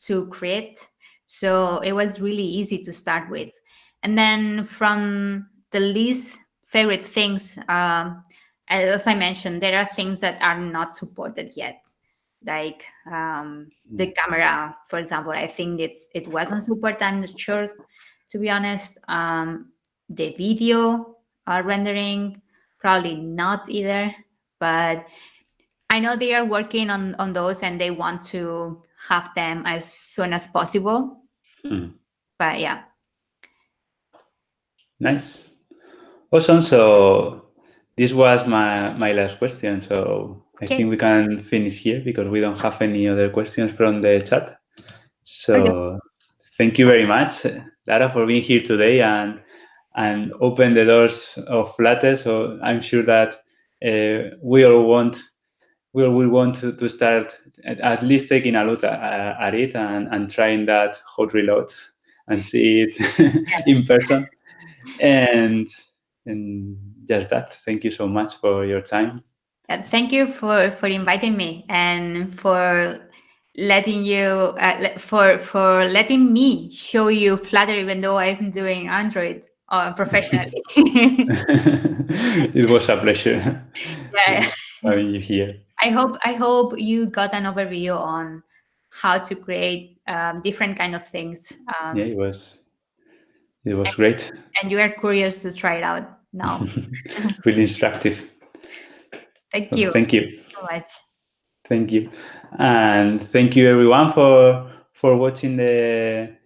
to create. So it was really easy to start with. And then from the least favorite things, as I mentioned, there are things that are not supported yet. Like the camera, for example, I think it wasn't supported. I'm not sure, to be honest. The video rendering, probably not either. But I know they are working on those and they want to have them as soon as possible. Mhm. But yeah, Nice. Awesome. So this was my last question. So I okay, think we can finish here because we don't have any other questions from the chat. okay. So thank you very much, Lara, for being here today and open the doors of Flutter. So I'm sure that we all want we want to start at least taking a look at it and trying that hot reload and see it in person. And and just that. Thank you so much for your time. Thank you for inviting me and for for letting me show you Flutter, even though I'm doing Android professionally. It was a pleasure Yeah, having you here. I hope you got an overview on how to create different kind of things, Yeah, it was great. and you are curious to try it out. now. Really instructive. Thank Well, you thank you. so much. Thank you. And thank you everyone for watching the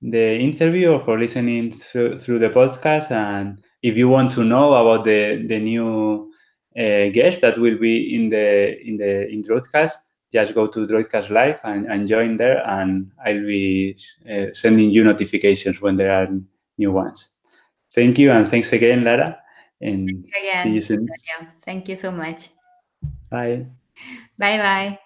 interview or for listening through the podcast. And if you want to know about the new guest that will be in Droidcast, just go to Droidcast Live and join there, and I'll be sending you notifications when there are new ones. Thank you, and thanks again, Lara, and see you Again, soon. Antonio. Thank you so much. Bye. Bye bye.